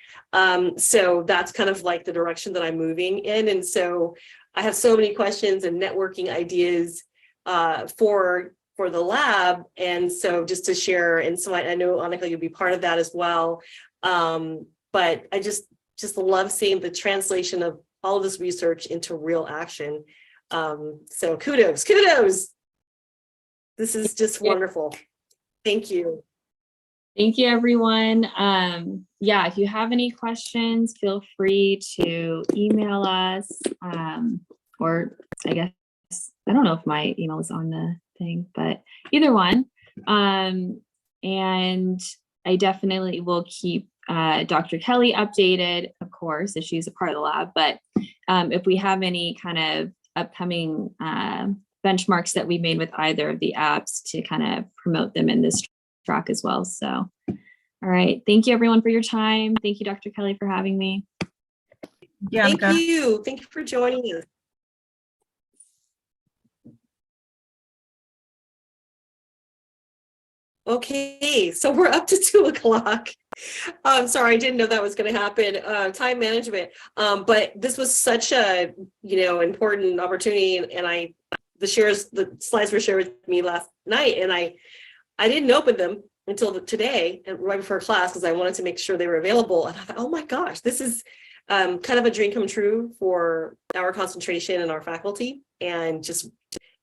So that's kind of like the direction that I'm moving in. And so I have so many questions and networking ideas for the lab. And so just to share, and so I know, Annika, you'll be part of that as well. But I just love seeing the translation of all of this research into real action. So kudos. This is just wonderful. Thank you. Thank you, everyone. Yeah, if you have any questions, feel free to email us, or I guess, I don't know if my email is on the thing, but either one. And I definitely will keep Dr. Kelly updated, of course, if she's a part of the lab, but if we have any kind of upcoming benchmarks that we made with either of the apps to kind of promote them in this track as well. So, all right. Thank you, everyone, for your time. Thank you, Dr. Kelly, for having me. Yeah, Thank you. Thank you for joining us. Okay, so we're up to 2 o'clock. I'm sorry, I didn't know that was going to happen. Time management. But this was such a, important opportunity, and the slides were shared with me last night, and I didn't open them until today, and right before class, because I wanted to make sure they were available. And I thought, oh my gosh, this is kind of a dream come true for our concentration and our faculty, and just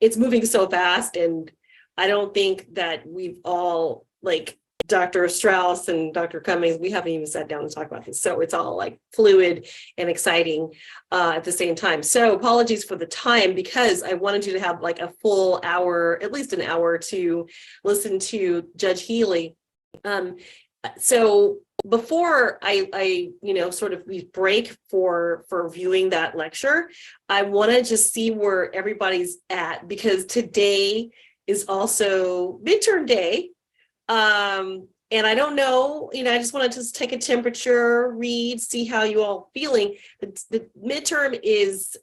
it's moving so fast. And I don't think that we've all, like Dr. Strauss and Dr. Cummings, we haven't even sat down to talk about this. So it's all like fluid and exciting at the same time. So apologies for the time, because I wanted you to have like a full hour, at least an hour, to listen to Judge Healy. So before I sort of we break for viewing that lecture, I want to just see where everybody's at, because today is also midterm day. And I don't know, I just want to just take a temperature read, see how you all feeling. The midterm is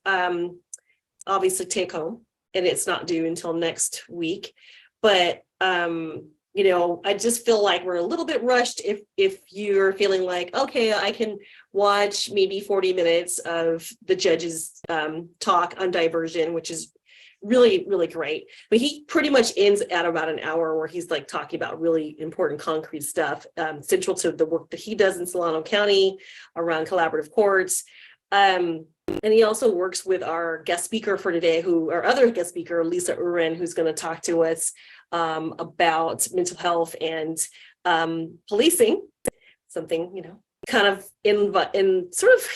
obviously take home, and it's not due until next week. But I just feel like we're a little bit rushed if you're feeling like, okay, I can watch maybe 40 minutes of the judge's talk on diversion, which is really, really great. But he pretty much ends at about an hour, where he's like talking about really important concrete stuff, central to the work that he does in Solano County around collaborative courts. And he also works with our guest speaker for today, our other guest speaker, Lisa Uren, who's going to talk to us about mental health and policing, something, kind of in sort of,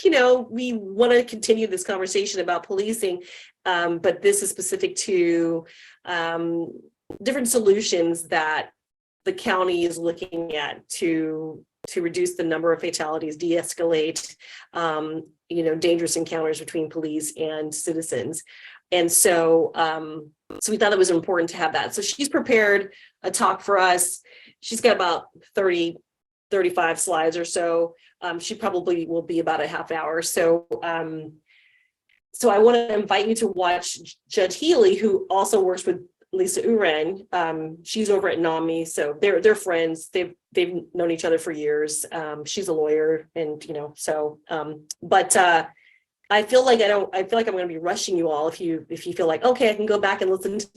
we want to continue this conversation about policing, but this is specific to different solutions that the county is looking at to reduce the number of fatalities, de-escalate, dangerous encounters between police and citizens. And so, so we thought it was important to have that. So she's prepared a talk for us. She's got about 35 slides or so. She probably will be about a half hour. So, so I want to invite you to watch Judge Healy, who also works with Lisa Uren. She's over at NAMI, so they're friends. They've known each other for years. She's a lawyer, and but I feel like I'm going to be rushing you all if you feel like, okay, I can go back and listen to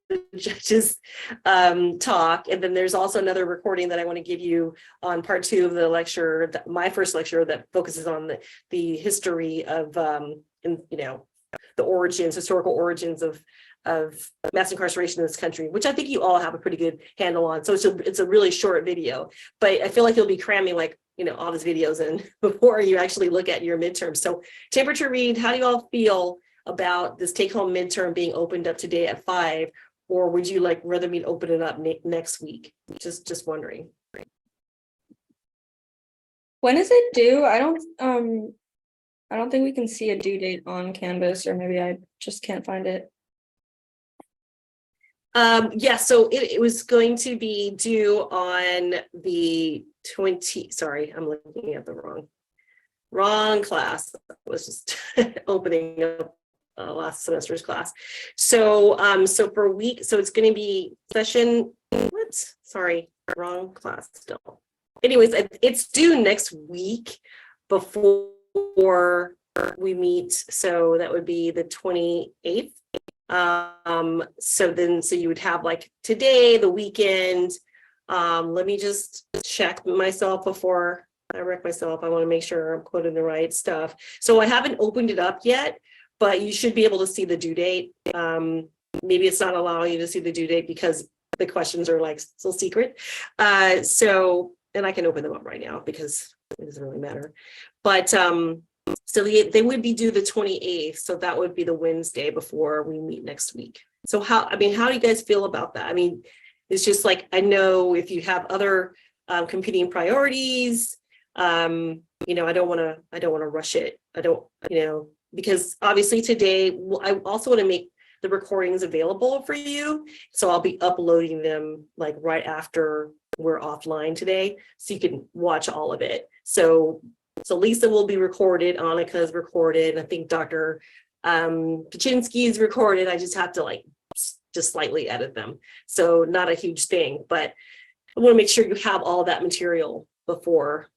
the judge's talk. And then there's also another recording that I want to give you on part 2 of the lecture, my first lecture, that focuses on the history of the historical origins of mass incarceration in this country, which I think you all have a pretty good handle on. So it's a really short video, but I feel like you'll be cramming all these videos in before you actually look at your midterm. So temperature read, how do you all feel about this take home midterm being opened up today at 5, or would you rather me open it up next week? Just wondering. When is it due? I don't think we can see a due date on Canvas, or maybe I just can't find it. Yeah, so it was going to be due on the 20. Sorry, I'm looking at the wrong class. I was just opening up last semester's class. So so for a week, so it's going to be session, sorry, wrong class still. Anyways, it's due next week before we meet, so that would be the 28th. So you would have today, the weekend. Let me just check myself before I wreck myself. I want to make sure I'm quoting the right stuff. So I haven't opened it up yet, but you should be able to see the due date. Maybe it's not allowing you to see the due date because the questions are still secret. And I can open them up right now because it doesn't really matter. But so they would be due the 28th. So that would be the Wednesday before we meet next week. So how do you guys feel about that? I mean, it's just I know if you have other competing priorities, I don't want to rush it. I don't, because obviously today, I also want to make the recordings available for you. So I'll be uploading them right after we're offline today, so you can watch all of it. So Lisa will be recorded, Annika's recorded, I think Dr. Kaczynski is recorded. I just have to just slightly edit them. So not a huge thing, but I want to make sure you have all that material before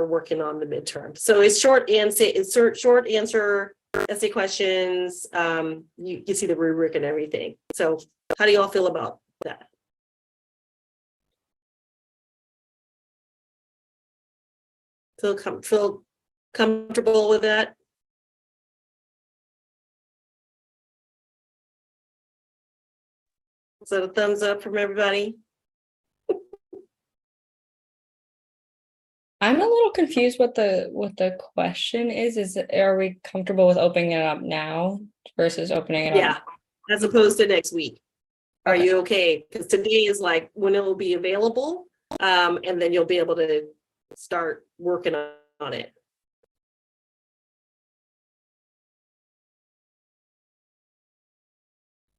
working on the midterm. So it's short answer essay questions. You see the rubric and everything. So how do you all feel about that? Feel comfortable with that? So a thumbs up from everybody. I'm a little confused what the question is. Are we comfortable with opening it up now versus opening it Yeah, up? as opposed to next week. Are Okay. you okay? Because today is like when it will be available, and then you'll be able to start working on it.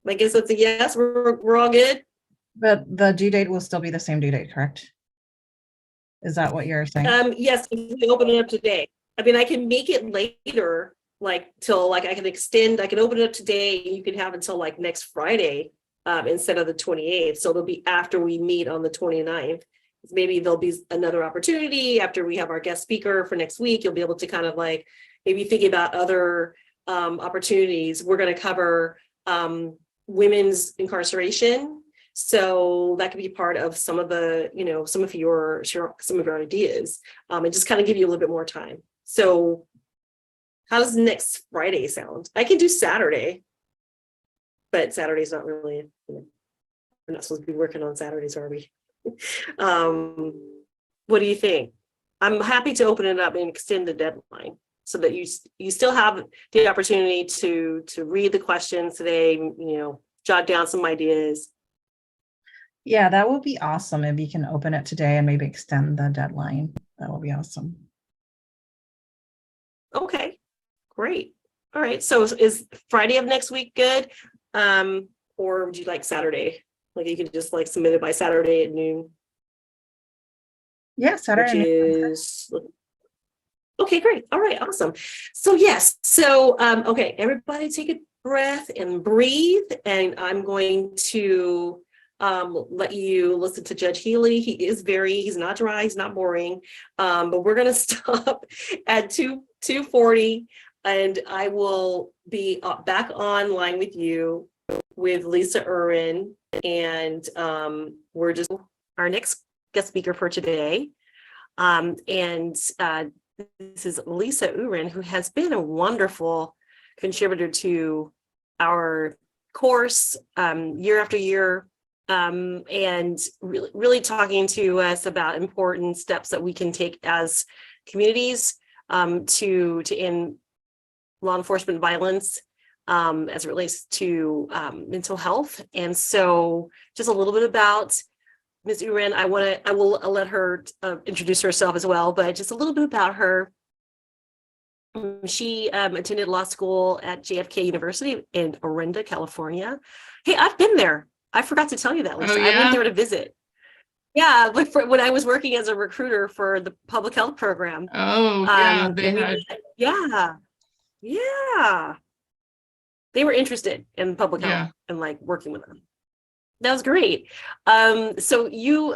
I guess it's a yes. We're all good. But the due date will still be the same due date, correct? Is that what you're saying? Yes, if we open it up today. I mean, I can make it later, like till like I can open it up today. And you can have until like next Friday, instead of the 28th. So it'll be after we meet on the 29th. Maybe there'll be another opportunity after we have our guest speaker for next week. You'll be able to kind of like maybe think about other opportunities. We're going to cover women's incarceration. So that could be part of some of the, some of your ideas, and just kind of give you a little bit more time. So how does next Friday sound? I can do Saturday, but Saturday's not really, we're not supposed to be working on Saturdays, are we? What do you think? I'm happy to open it up and extend the deadline so that you still have the opportunity to read the questions today, jot down some ideas. Yeah, that would be awesome if you can open it today and maybe extend the deadline. That would be awesome. Okay, great. All right. So is Friday of next week good? Or would you like Saturday? Like you could just like submit it by Saturday at noon. Yeah, Saturday. Which is okay, great. All right, awesome. So yes, okay, everybody take a breath and breathe. And I'm going to let you listen to Judge Healy. He's not dry, he's not boring. But we're gonna stop at 2:40, and I will be back online with you with Lisa Uren, and we're just our next guest speaker for today. This is Lisa Uren, who has been a wonderful contributor to our course year after year, and really talking to us about important steps that we can take as communities to end law enforcement violence as it relates to mental health. And so just a little bit about Ms. Uren. I will let her introduce herself as well, but just a little bit about her. She attended law school at JFK University in Orinda, California. Hey, I've been there. I forgot to tell you that, Lisa. Oh, yeah? I went there to visit. Yeah, when I was working as a recruiter for the public health program. Oh, yeah, Yeah. They were interested in public health and like working with them. That was great. So you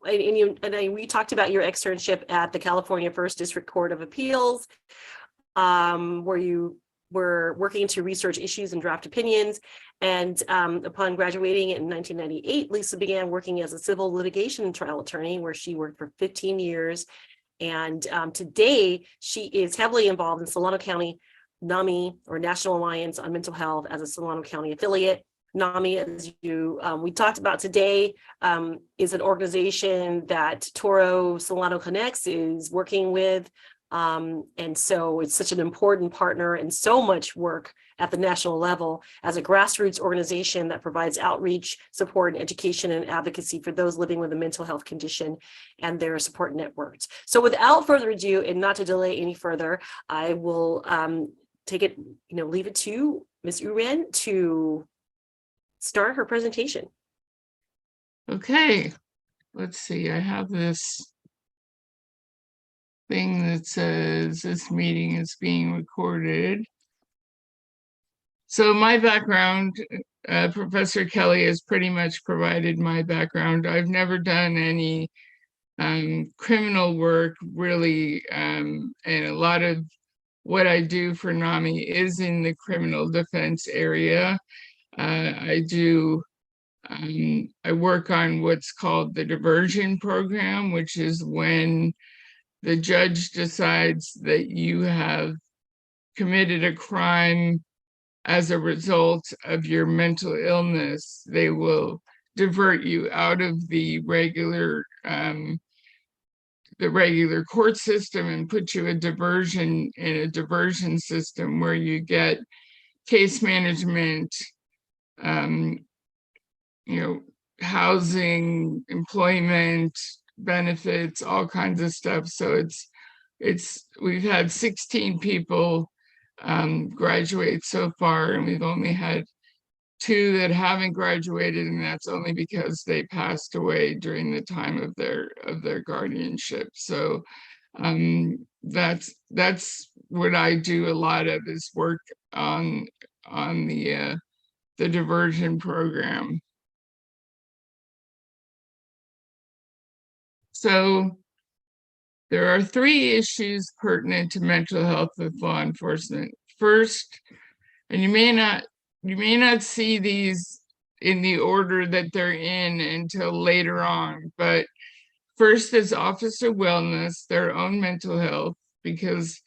we talked about your externship at the California First District Court of Appeals, where you were working to research issues and draft opinions. And upon graduating in 1998, Lisa began working as a civil litigation trial attorney, where she worked for 15 years. And today, she is heavily involved in Solano County NAMI, or National Alliance on Mental Health, as a Solano County affiliate. NAMI, as we talked about today, is an organization that Toro Solano Connects is working with. And so it's such an important partner and so much work at the national level as a grassroots organization that provides outreach, support, and education and advocacy for those living with a mental health condition and their support networks. So without further ado, and not to delay any further, I will leave it to Ms. Uren to start her presentation. Okay, let's see. I have this thing that says this meeting is being recorded. So my background, Professor Kelly has pretty much provided my background. I've never done any criminal work really, and a lot of what I do for NAMI is in the criminal defense area. I work on what's called the diversion program, which is when the judge decides that you have committed a crime as a result of your mental illness. They will divert you out of the regular court system and put you in a diversion system where you get case management, housing, employment, benefits, all kinds of stuff. So we've had 16 people graduate so far, and we've only had 2 that haven't graduated, and that's only because they passed away during the time of their guardianship. So that's what I do a lot of, is work on the diversion program. So there are 3 issues pertinent to mental health with law enforcement. First, and you may not see these in the order that they're in until later on, but first is officer wellness, their own mental health, because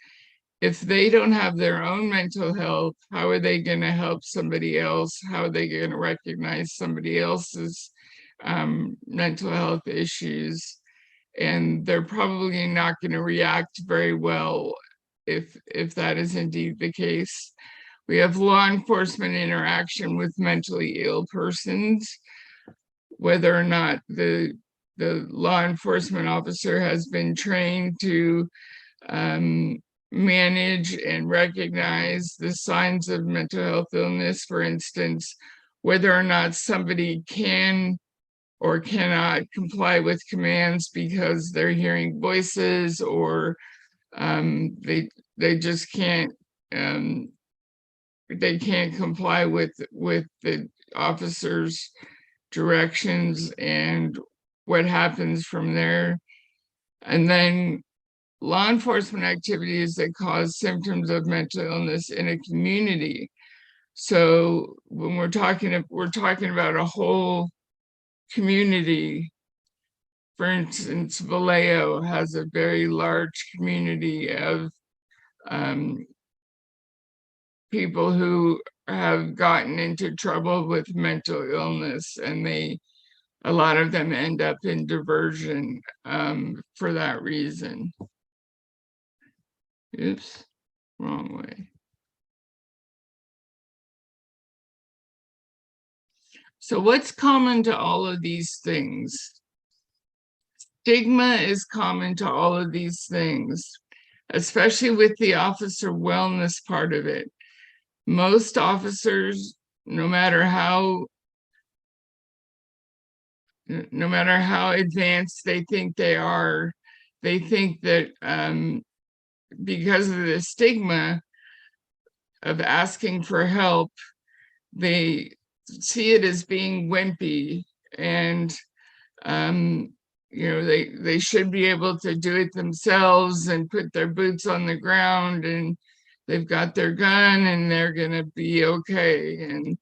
if they don't have their own mental health, how are they going to help somebody else? How are they going to recognize somebody else's mental health issues? And they're probably not going to react very well if that is indeed the case. We have law enforcement interaction with mentally ill persons, whether or not the law enforcement officer has been trained to manage and recognize the signs of mental health illness. For instance, whether or not somebody can or cannot comply with commands because they're hearing voices, or they just can't comply with the officer's directions, and what happens from there. And then law enforcement activities that cause symptoms of mental illness in a community. So when we're talking about a whole community. For instance, Vallejo has a very large community of people who have gotten into trouble with mental illness, and a lot of them end up in diversion for that reason. Oops, wrong way. So what's common to all of these things? Stigma is common to all of these things, especially with the officer wellness part of it. Most officers, no matter how advanced they think they are, they think that because of the stigma of asking for help, they see it as being wimpy, and they should be able to do it themselves and put their boots on the ground, and they've got their gun and they're gonna be okay. And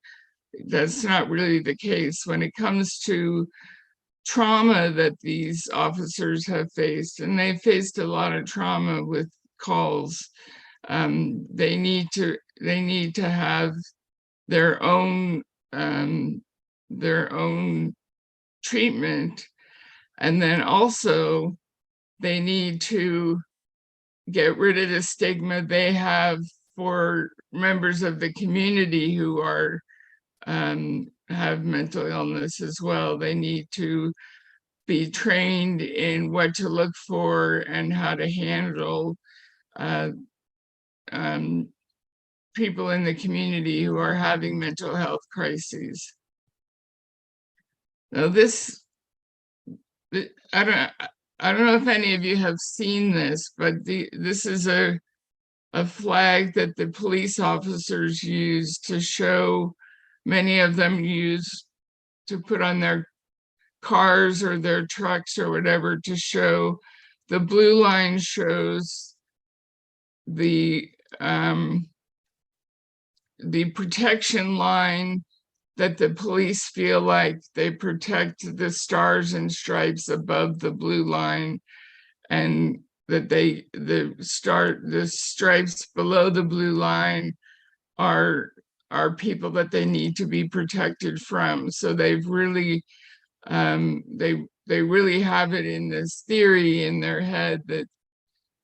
that's not really the case when it comes to trauma that these officers have faced, and they've faced a lot of trauma with calls. They need to have their own treatment, and then also they need to get rid of the stigma they have for members of the community who are have mental illness as well. They need to be trained in what to look for and how to handle people in the community who are having mental health crises. Now I don't know if any of you have seen this, but this is a a flag that the police officers use to show, many of them use to put on their cars or their trucks or whatever, to show the blue line shows the protection line that the police feel like they protect the stars and stripes above the blue line, and that the stripes below the blue line are people that they need to be protected from. So they've really they really have it in this theory in their head that,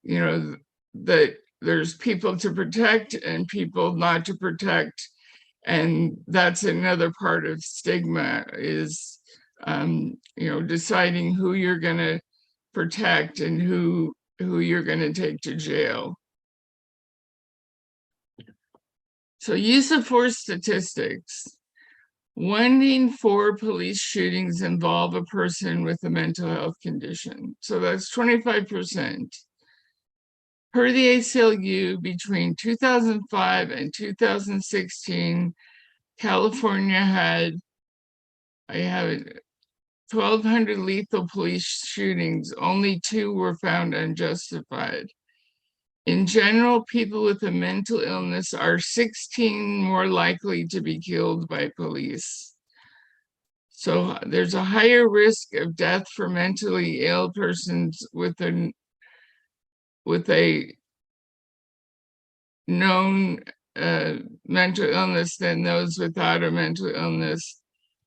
you know, that there's people to protect and people not to protect. And that's another part of stigma, is you know, deciding who you're going to protect and who you're going to take to jail. So use of force statistics. 1 in 4 police shootings involve a person with a mental health condition. So that's 25%. Per the ACLU, between 2005 and 2016, California had, I have it, 1,200 lethal police shootings. Only 2 were found unjustified. In general, people with a mental illness are 16 more likely to be killed by police. So there's a higher risk of death for mentally ill persons with a known mental illness than those without a mental illness.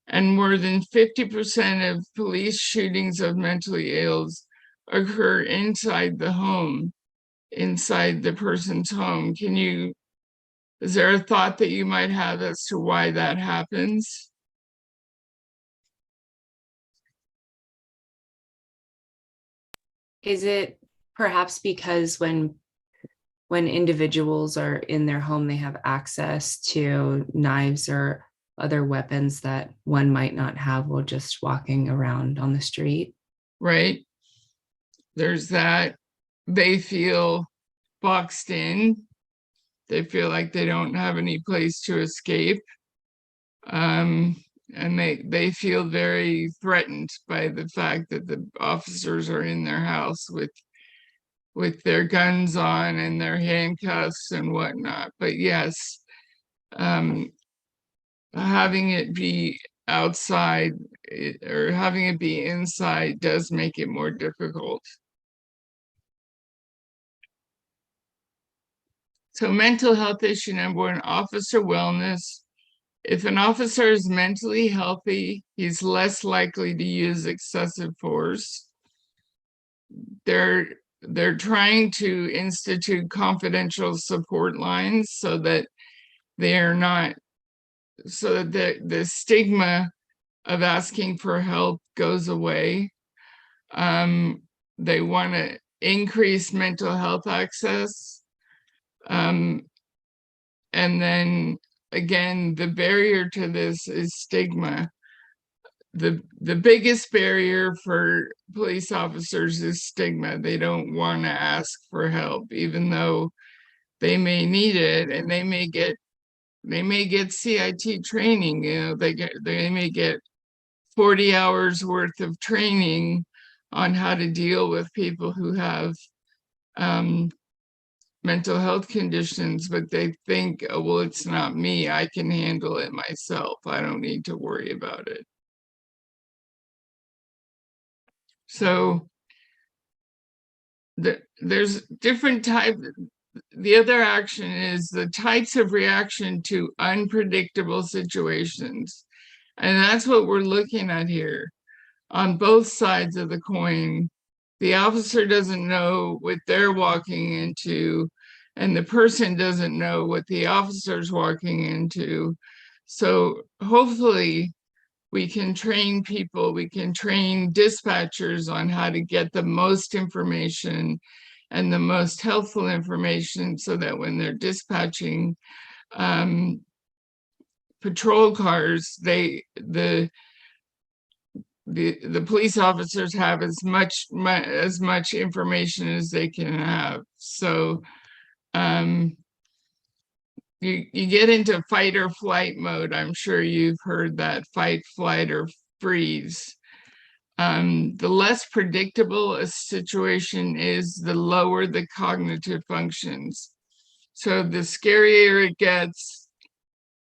And more than 50% of police shootings of mentally ills occur inside the home, inside the person's home. Is there a thought that you might have as to why that happens? Is it perhaps because when individuals are in their home, they have access to knives or other weapons that one might not have while just walking around on the street? Right. There's that. They feel boxed in. They feel like they don't have any place to escape. And they feel very threatened by the fact that the officers are in their house with their guns on and their handcuffs and whatnot. But yes, having it be outside or having it be inside does make it more difficult. So mental health issue number 1, officer wellness. If an officer is mentally healthy, he's less likely to use excessive force. They're trying to institute confidential support lines so that they're not, so that the stigma of asking for help goes away. They want to increase mental health access. And then again, the barrier to this is stigma. The biggest barrier for police officers is stigma. They don't want to ask for help, even though they may need it, and they may get CIT training. You know, they may get 40 hours worth of training on how to deal with people who have mental health conditions, but they think, oh, well, it's not me. I can handle it myself. I don't need to worry about it. So there's different types. The other action is the types of reaction to unpredictable situations. And that's what we're looking at here on both sides of the coin. The officer doesn't know what they're walking into, and the person doesn't know what the officer's walking into. So hopefully we can train people, we can train dispatchers on how to get the most information and the most helpful information, so that when they're dispatching patrol cars, the police officers have as much information as they can have. So You get into fight or flight mode. I'm sure you've heard that, fight, flight, or freeze. The less predictable a situation is, the lower the cognitive functions. So the scarier it gets,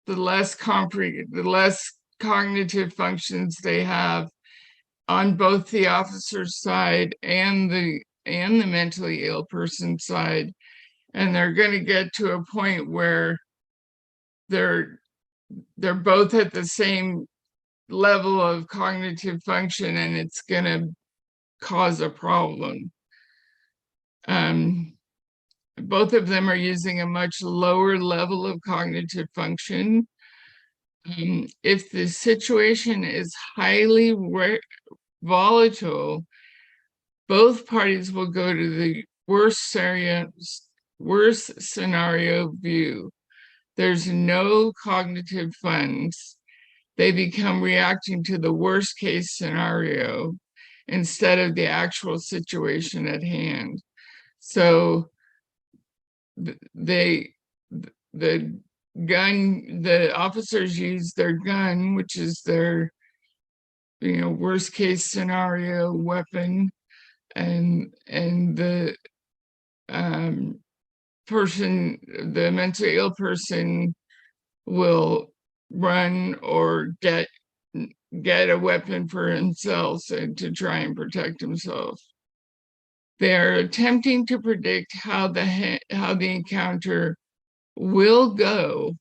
the less cognitive functions they have on both the officer's side and the mentally ill person's side. And they're going to get to a point where they're both at the same level of cognitive function, and it's going to cause a problem. Both of them are using a much lower level of cognitive function. If the situation is highly volatile, both parties will go to the worst scenario view. There's no cognitive funds. They become reacting to the worst case scenario instead of the actual situation at hand. So the officers use their gun, which is their worst case scenario weapon, and the the mentally ill person will run or get a weapon for himself to try and protect himself. They're attempting to predict how the encounter will go,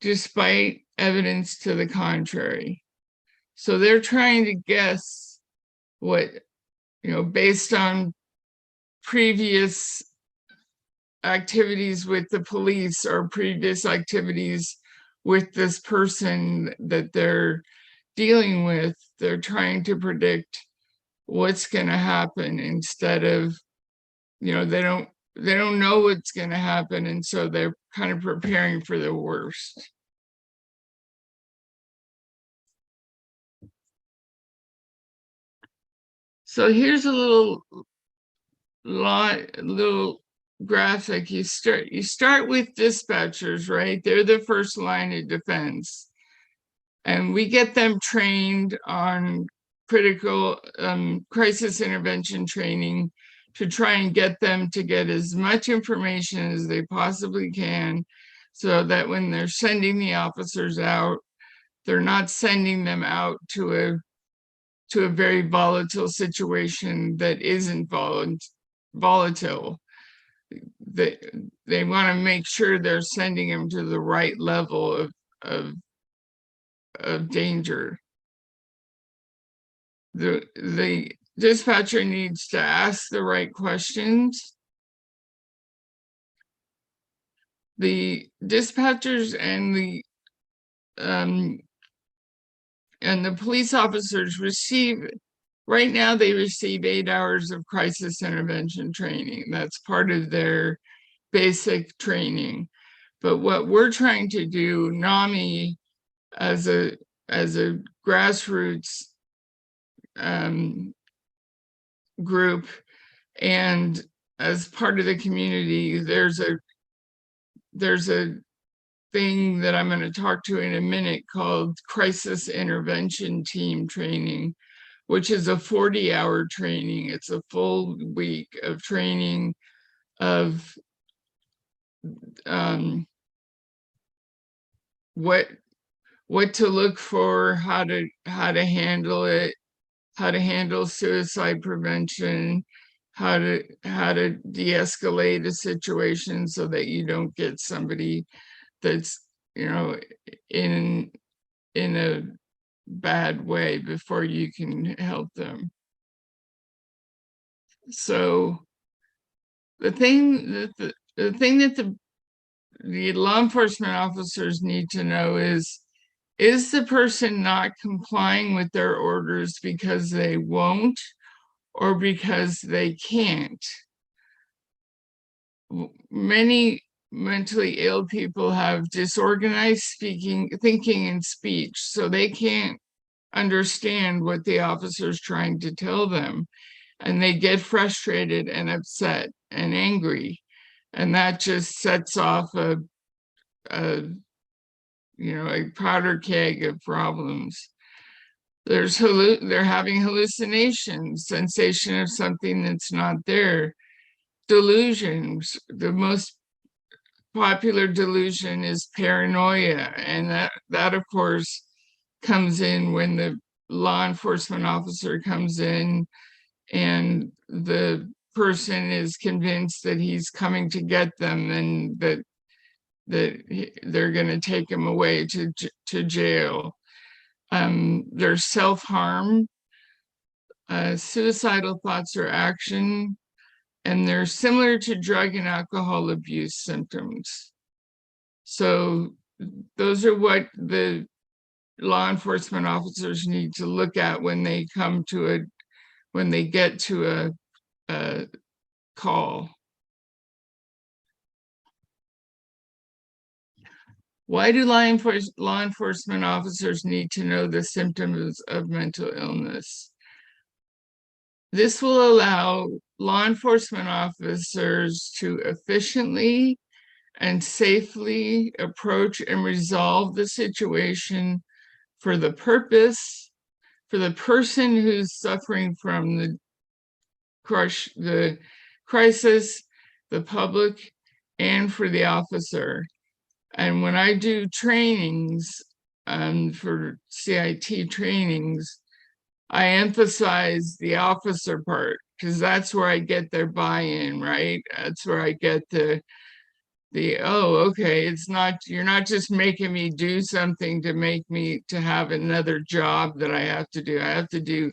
despite evidence to the contrary. So they're trying to guess what, based on previous activities with the police or previous activities with this person that they're dealing with. They're trying to predict what's going to happen instead of, they don't know what's going to happen, and so they're kind of preparing for the worst. So here's a little graphic. You start with dispatchers, right? They're the first line of defense, and we get them trained on critical crisis intervention training to try and get them to get as much information as they possibly can, so that when they're sending the officers out, they're not sending them out to a very volatile situation that isn't volatile. They want to make sure they're sending them to the right level of danger. The dispatcher needs to ask the right questions. The dispatchers and the police officers right now they receive 8 hours of crisis intervention training. That's part of their basic training. But what we're trying to do, NAMI, as a grassroots group, and as part of the community, there's a thing that I'm going to talk to in a minute called crisis intervention team training, which is a 40-hour training. It's a full week of training of what to look for, how to handle it, how to handle suicide prevention, how to de-escalate a situation so that you don't get somebody that's in a bad way before you can help them. So the thing that the law enforcement officers need to know is the person not complying with their orders because they won't or because they can't? Many mentally ill people have disorganized thinking and speech, so they can't understand what the officer is trying to tell them, and they get frustrated and upset and angry, And that just sets off a a powder keg of problems. They're having hallucinations, sensation of something that's not there. Delusions. The most popular delusion is paranoia, and that of course comes in when the law enforcement officer comes in and the person is convinced that he's coming to get them and that they're going to take him away to jail. There's self-harm, suicidal thoughts or action, and they're similar to drug and alcohol abuse symptoms. So those are what the law enforcement officers need to look at when they get to a call. Why do law enforcement officers need to know the symptoms of mental illness? This will allow law enforcement officers to efficiently and safely approach and resolve the situation for the purpose, for the person who's suffering from the crisis, the public, and for the officer. And when I do trainings for CIT trainings, I emphasize the officer part because that's where I get their buy-in, right? That's where I get oh, okay, you're not just making me do something to make me to have another job that I have to do. I have to do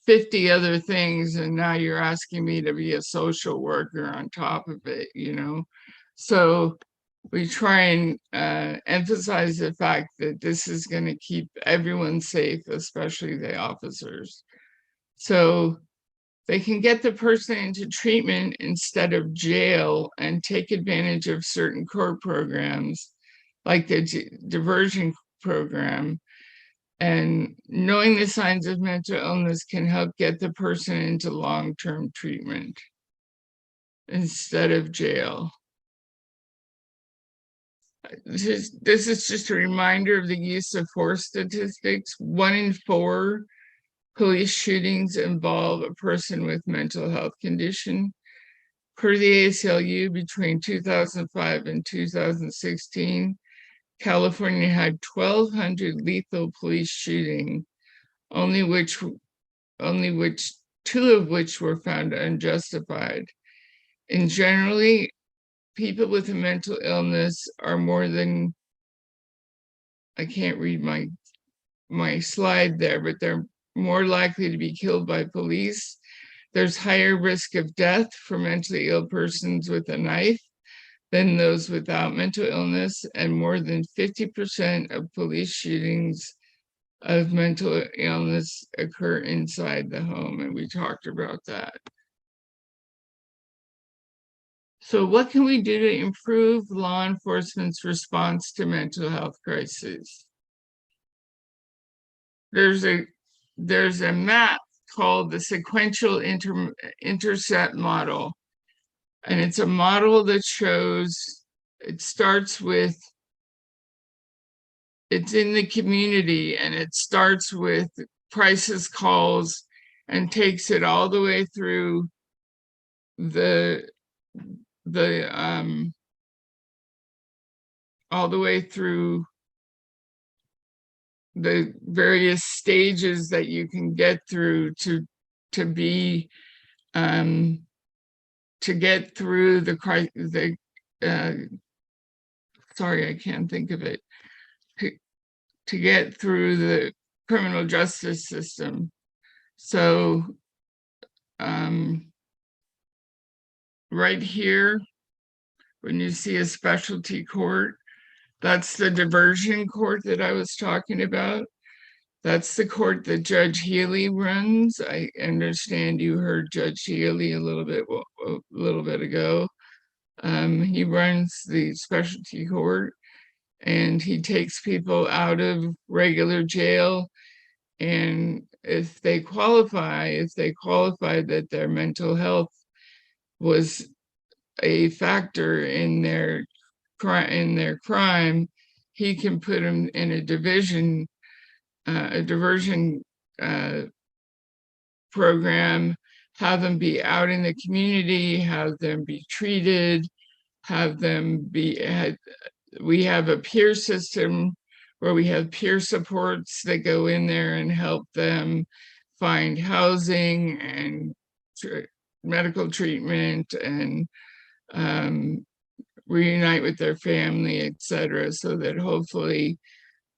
50 other things, and now you're asking me to be a social worker on top of it, So we try and emphasize the fact that this is going to keep everyone safe, especially the officers. So they can get the person into treatment instead of jail and take advantage of certain court programs like the diversion program. And knowing the signs of mental illness can help get the person into long-term treatment instead of jail. This is just a reminder of the use of force statistics. 1 in 4 police shootings involve a person with mental health condition. Per the ACLU, between 2005 and 2016, California had 1,200 lethal police shootings, only 2 of which were found unjustified. And generally, people with a mental illness are more than, I can't read my slide there, but they're more likely to be killed by police. There's higher risk of death for mentally ill persons with a knife than those without mental illness, and more than 50% of police shootings of mental illness occur inside the home, and we talked about that. So what can we do to improve law enforcement's response to mental health crises? There's a map called the sequential intercept model. And it's a model that shows, it starts with, it's in the community, and it starts with crisis calls and takes it all the way through all the way through the various stages that you can get through to get through sorry, I can't think of it, to get through the criminal justice system. So right here, when you see a specialty court, that's the diversion court that I was talking about. That's the court that Judge Healy runs. I understand you heard Judge Healy a little bit ago. He runs the specialty court, and he takes people out of regular jail. And if they qualify that their mental health was a factor in their crime, he can put them in a diversion program, have them be out in the community, have them be treated, have them be, we have a peer system where we have peer supports that go in there and help them find housing and medical treatment and reunite with their family, etc., so that hopefully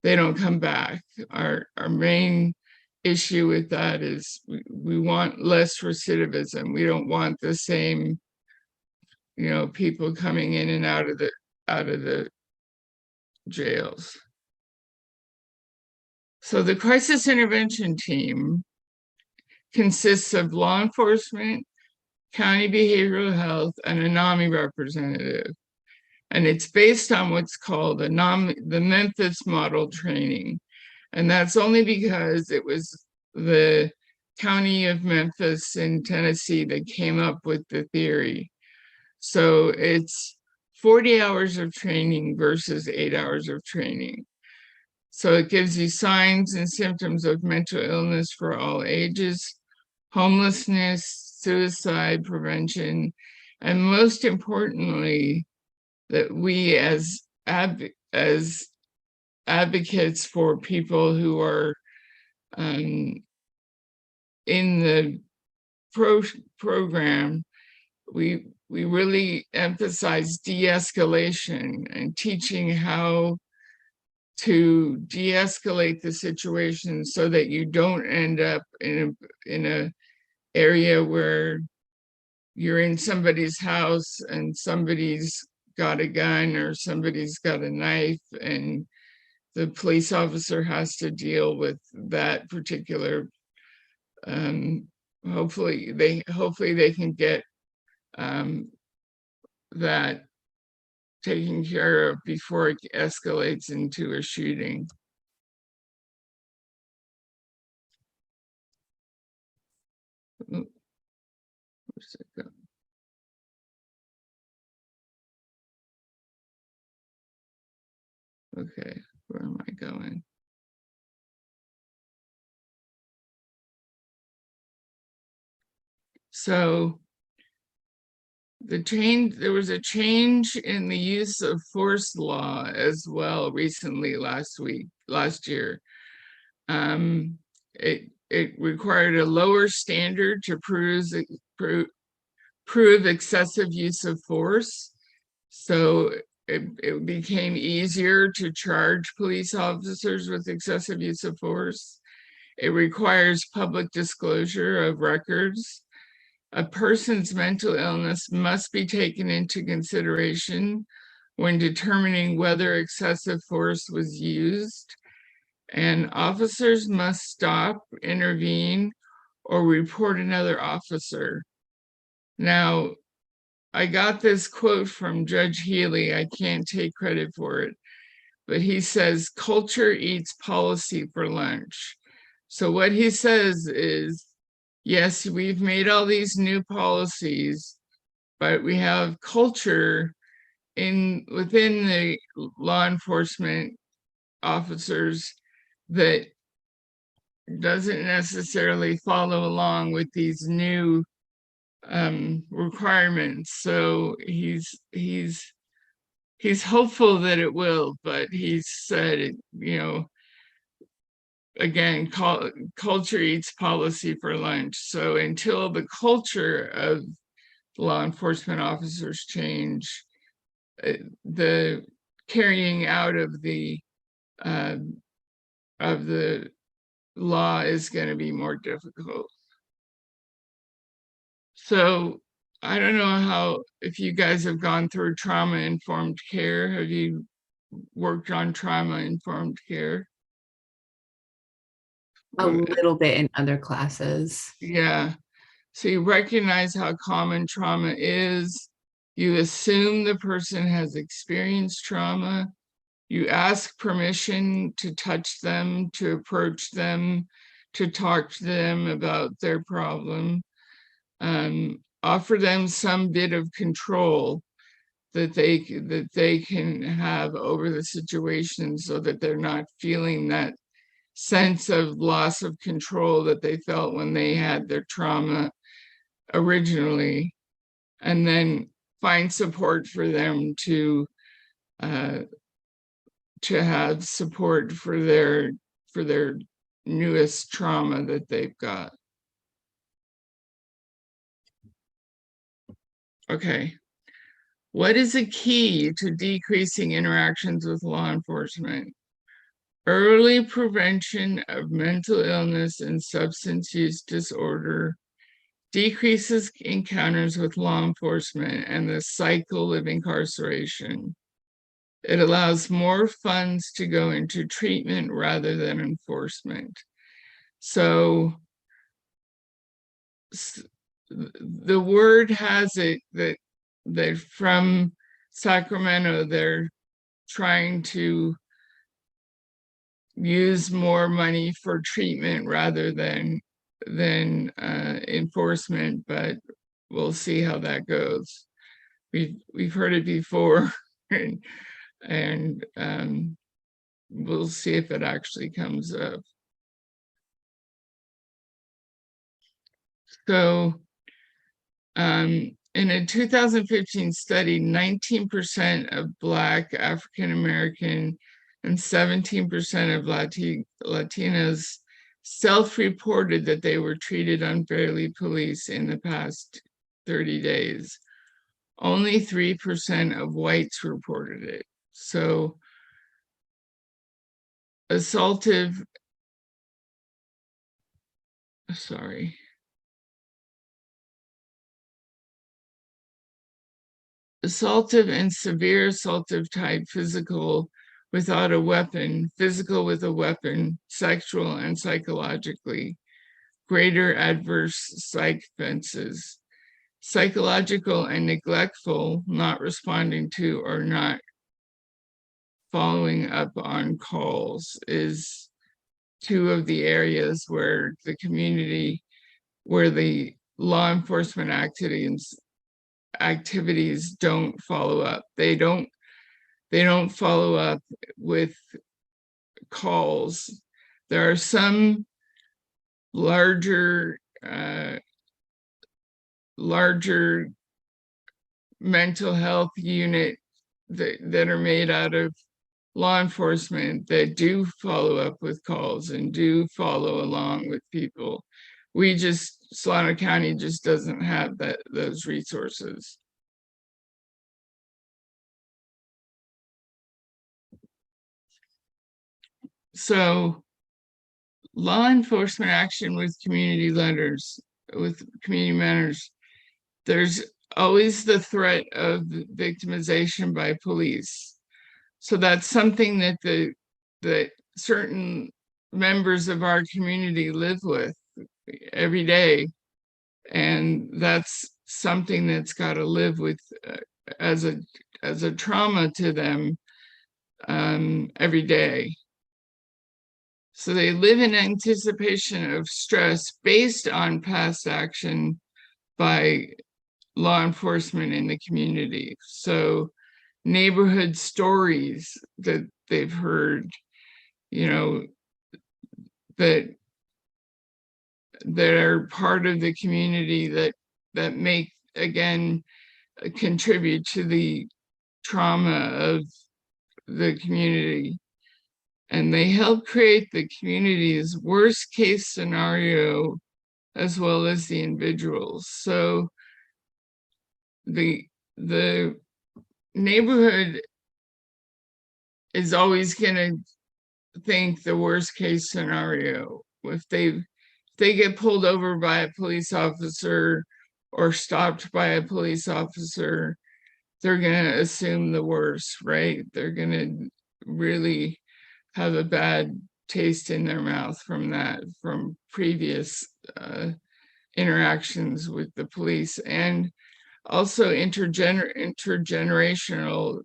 they don't come back. Our main issue with that is we want less recidivism. We don't want the same, people coming in and out of the jails. So the crisis intervention team consists of law enforcement, county behavioral health, and a NAMI representative. And it's based on what's called the Memphis model training. And that's only because it was the county of Memphis in Tennessee that came up with the theory. So it's 40 hours of training versus 8 hours of training. So it gives you signs and symptoms of mental illness for all ages, homelessness, suicide prevention, and most importantly, that we as advocates for people who are in the program, we really emphasize de-escalation and teaching how to de-escalate the situation so that you don't end up in a area where you're in somebody's house and somebody's got a gun or somebody's got a knife and the police officer has to deal with that particular, hopefully they can get that taken care of before it escalates into a shooting. Where's it go? Okay, where am I going? So there was a change in the use of force law as well recently last year. It required a lower standard to prove excessive use of force. So it became easier to charge police officers with excessive use of force. It requires public disclosure of records. A person's mental illness must be taken into consideration when determining whether excessive force was used. And officers must stop, intervene, or report another officer. Now, I got this quote from Judge Healy. I can't take credit for it, but he says, culture eats policy for lunch. So what he says is, yes, we've made all these new policies, but we have culture within the law enforcement officers that doesn't necessarily follow along with these new requirements. So he's hopeful that it will, but he said, again, culture eats policy for lunch. So until the culture of law enforcement officers change, the carrying out of the law is going to be more difficult. So I don't know if you guys have gone through trauma-informed care. Have you worked on trauma-informed care? A little bit in other classes. Yeah. So you recognize how common trauma is. You assume the person has experienced trauma. You ask permission to touch them, to approach them, to talk to them about their problem. offer them some bit of control that they can have over the situation, so that they're not feeling that sense of loss of control that they felt when they had their trauma originally, and then find support for them to have support for their newest trauma that they've got. Okay. What is a key to decreasing interactions with law enforcement? Early prevention of mental illness and substance use disorder decreases encounters with law enforcement and the cycle of incarceration. It allows more funds to go into treatment rather than enforcement. So the word has it that from Sacramento, they're trying to use more money for treatment rather than enforcement, but we'll see how that goes. We've heard it before, and we'll see if it actually comes up. So in a 2015 study, 19% of Black, African American, and 17% of Latinas self-reported that they were treated unfairly police in the past 30 days. Only 3% of whites reported it. So assaultive and severe assaultive type physical without a weapon, physical with a weapon, sexual and psychologically, greater adverse psych offenses, psychological and neglectful, not responding to or not following up on calls is two of the areas where the community, where the law enforcement activities don't follow up. They don't follow up with calls. There are some larger mental health unit that are made out of law enforcement that do follow up with calls and do follow along with people. Solano County just doesn't have those resources. So law enforcement action with community leaders, with community mentors, there's always the threat of victimization by police. So that's something that certain members of our community live with every day. And that's something that's got to live with as a trauma to them every day. So they live in anticipation of stress based on past action by law enforcement in the community. So neighborhood stories that they've heard, that are part of the community that make, again, contribute to the trauma of the community. And they help create the community's worst case scenario as well as the individuals. So the neighborhood is always going to think the worst case scenario. If they get pulled over by a police officer or stopped by a police officer, they're going to assume the worst, right? They're going to really have a bad taste in their mouth from previous interactions with the police, and also intergenerational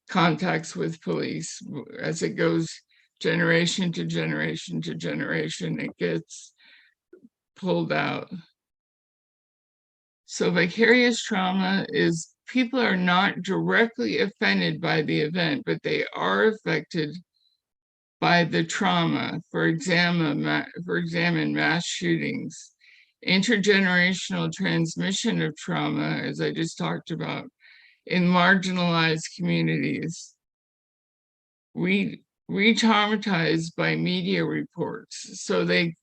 contacts with police. As it goes generation to generation to generation, it gets pulled out. So vicarious trauma is people are not directly offended by the event, but they are affected by the trauma. For example, mass shootings, intergenerational transmission of trauma, as I just talked about, in marginalized communities, re-traumatized by media reports. So they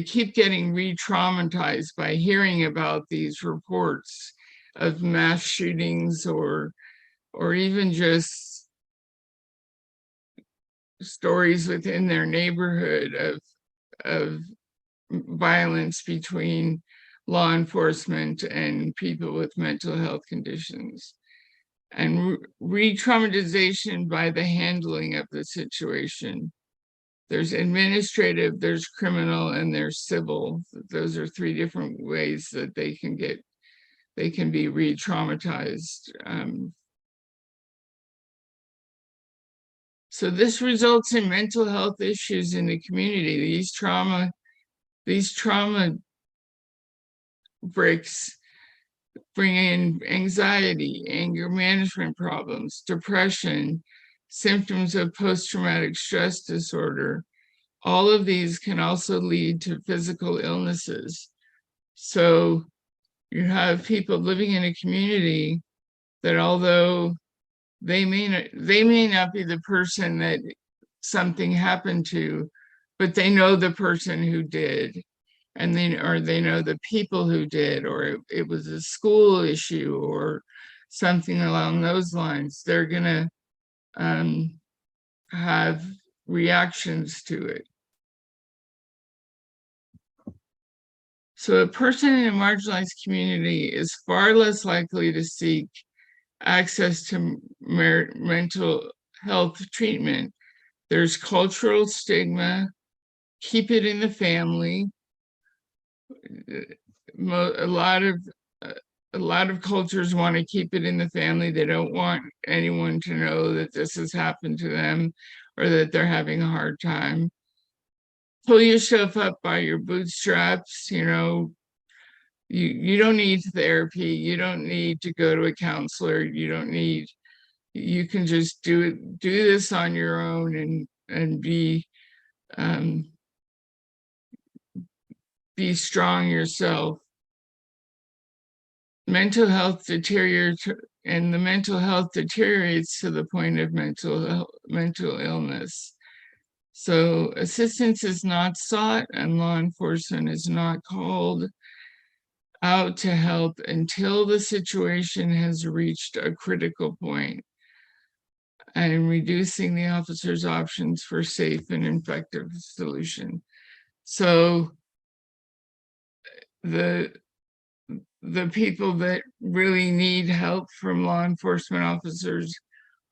keep getting re-traumatized by hearing about these reports of mass shootings or even just stories within their neighborhood of violence between law enforcement and people with mental health conditions. And re-traumatization by the handling of the situation. There's administrative, there's criminal, and there's civil. Those are three different ways that they can be re-traumatized. So this results in mental health issues in the community. These trauma breaks bring in anxiety, anger management problems, depression, symptoms of post-traumatic stress disorder. All of these can also lead to physical illnesses. So you have people living in a community that, although they may not be the person that something happened to, but they know the person who did, and they know the people who did, or it was a school issue or something along those lines. They're gonna have reactions to it. So a person in a marginalized community is far less likely to seek access to mental health treatment. There's cultural stigma, keep it in the family. A lot of cultures want to keep it in the family. They don't want anyone to know that this has happened to them or that they're having a hard time. Pull yourself up by your bootstraps. You know, you don't need therapy. You don't need to go to a counselor. You can just do this on your own and be strong yourself. Mental health deteriorates, and the mental health deteriorates to the point of mental illness. So assistance is not sought and law enforcement is not called out to help until the situation has reached a critical point, and reducing the officer's options for safe and effective solution. So the people that really need help from law enforcement officers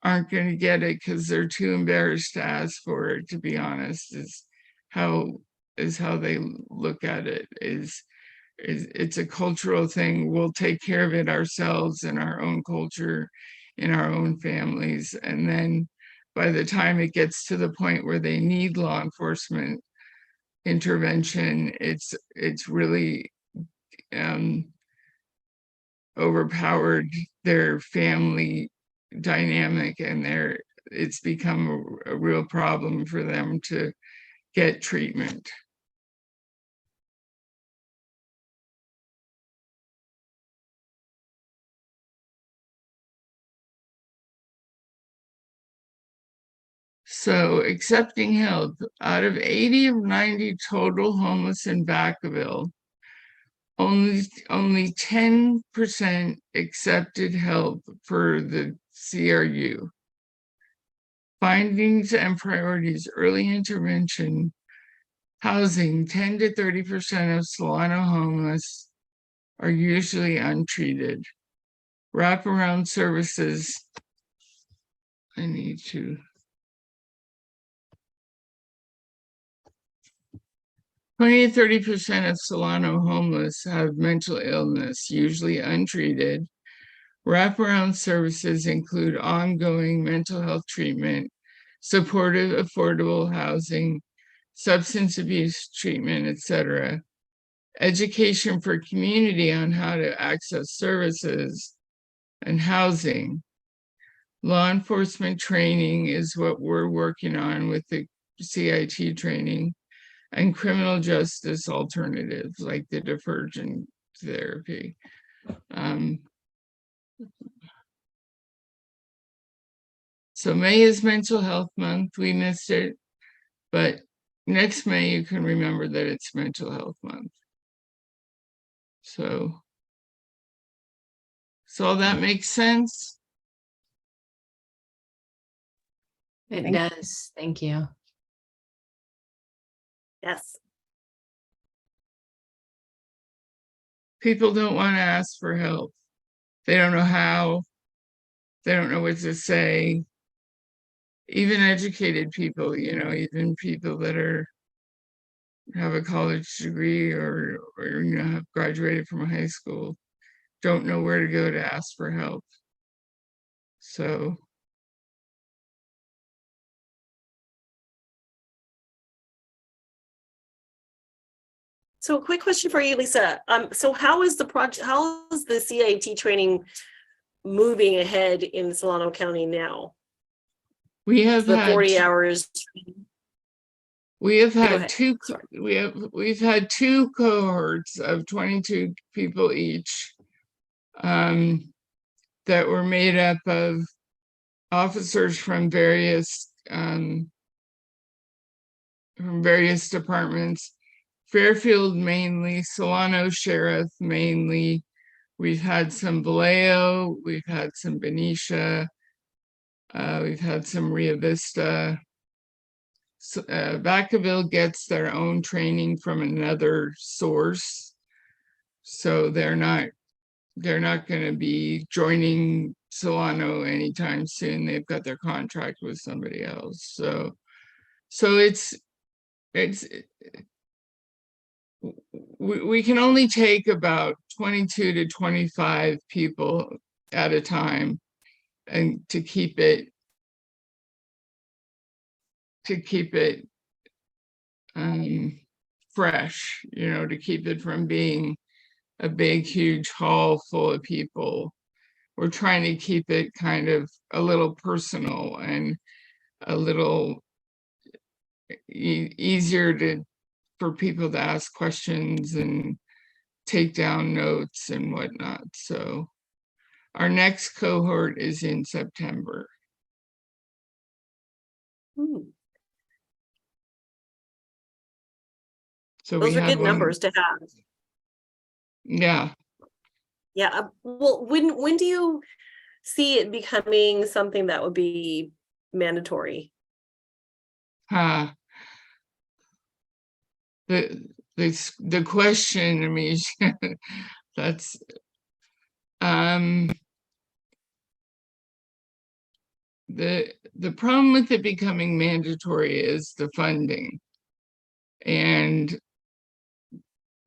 aren't going to get it because they're too embarrassed to ask for it, to be honest, is how they look at it. It's a cultural thing. We'll take care of it ourselves in our own culture, in our own families. And then by the time it gets to the point where they need law enforcement intervention, it's really overpowered their family dynamic, and it's become a real problem for them to get treatment. So accepting help, out of 80 of 90 total homeless in Vacaville, only 10% accepted help for the CRU. Findings and priorities: early intervention, housing. 10 to 30% of Solano homeless are usually untreated. Wraparound services. I need to. 20 to 30% of Solano homeless have mental illness, usually untreated. Wraparound services include ongoing mental health treatment, supportive, affordable housing, substance abuse treatment, etc. education for community on how to access services and housing. Law enforcement training is what we're working on with the CIT training, and criminal justice alternatives like the divergent therapy. So May is Mental Health Month. We missed it, but next May you can remember that it's Mental Health Month. So all that makes sense. It Thank you. does. Thank you. Yes. People don't want to ask for help. They don't know how. They don't know what to say. Even educated people, even people that have a college degree or have graduated from high school, don't know where to go to ask for help. So So a quick question for you, Lisa. So how is the CIT training moving ahead in Solano County now? we have The had 40 hours. we have Go had ahead. two we've had two cohorts of 22 people each, that were made up of officers from various departments. Fairfield mainly, Solano Sheriff mainly. We've had some Vallejo, we've had some Benicia, we've had some Rio Vista. Vacaville gets their own training from another source, so they're not going to be joining Solano anytime soon. They've got their contract with somebody else. So we can only take about 22 to 25 people at a time, and to keep it fresh, to keep it from being a big, huge hall full of people. We're trying to keep it kind of a little personal and a little easier for people to ask questions and take down notes and whatnot. So our next cohort is in September. So Those we are had good numbers to have. Yeah. Yeah. Well, when do you see it becoming something that would be mandatory? The question, I mean, that's the problem with it becoming mandatory is the funding, and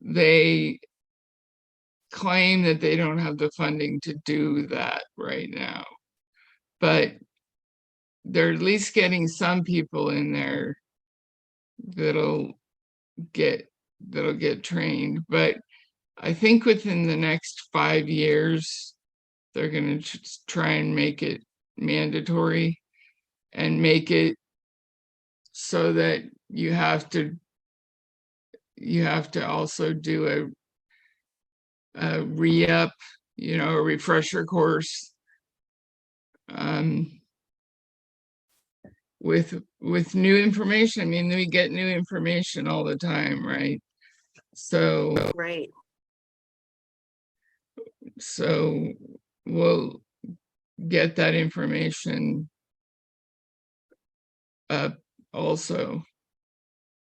they claim that they don't have the funding to do that right now, but they're at least getting some people in there that'll get trained. But I think within the next 5 years, they're going to try and make it mandatory and make it so that you have to also do a re-up, a refresher course, with new information. I mean, we get new information all the time, right? So Right. So we'll get that information also.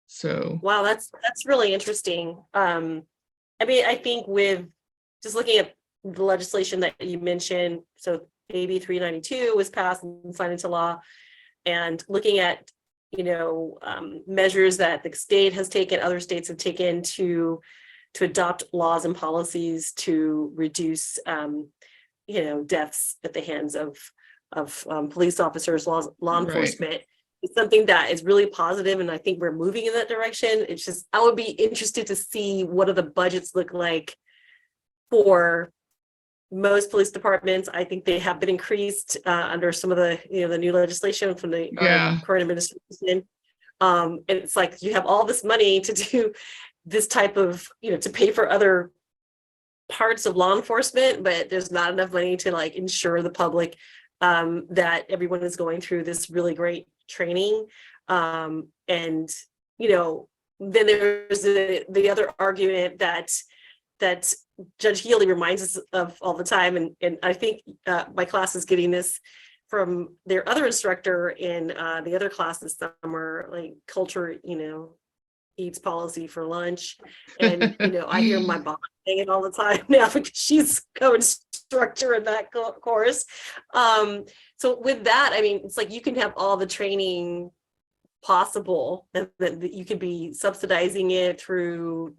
So Wow, that's really interesting. I mean, I think with just looking at the legislation that you mentioned, so AB 392 was passed and signed into law, and looking at measures that the state has taken, other states have taken to adopt laws and policies to reduce deaths at the hands of police officers, law enforcement. it's something that is really positive, and I think we're moving in that direction. It's just, I would be interested to see what do the budgets look like for most police departments. I think they have been increased under some of the, the new legislation from the Yeah. current administration. And it's like you have all this money to do this type of, to pay for other parts of law enforcement, but there's not enough money to like ensure the public that everyone is going through this really great training. And then there's the other argument that Judge Healy reminds us of all the time, and I think my class is getting this from their other instructor in the other class this summer, like culture, eats policy for lunch. And I hear my boss saying it all the time now because she's co-instructor in that course. So with that, I mean, it's like you can have all the training possible, and that you could be subsidizing it through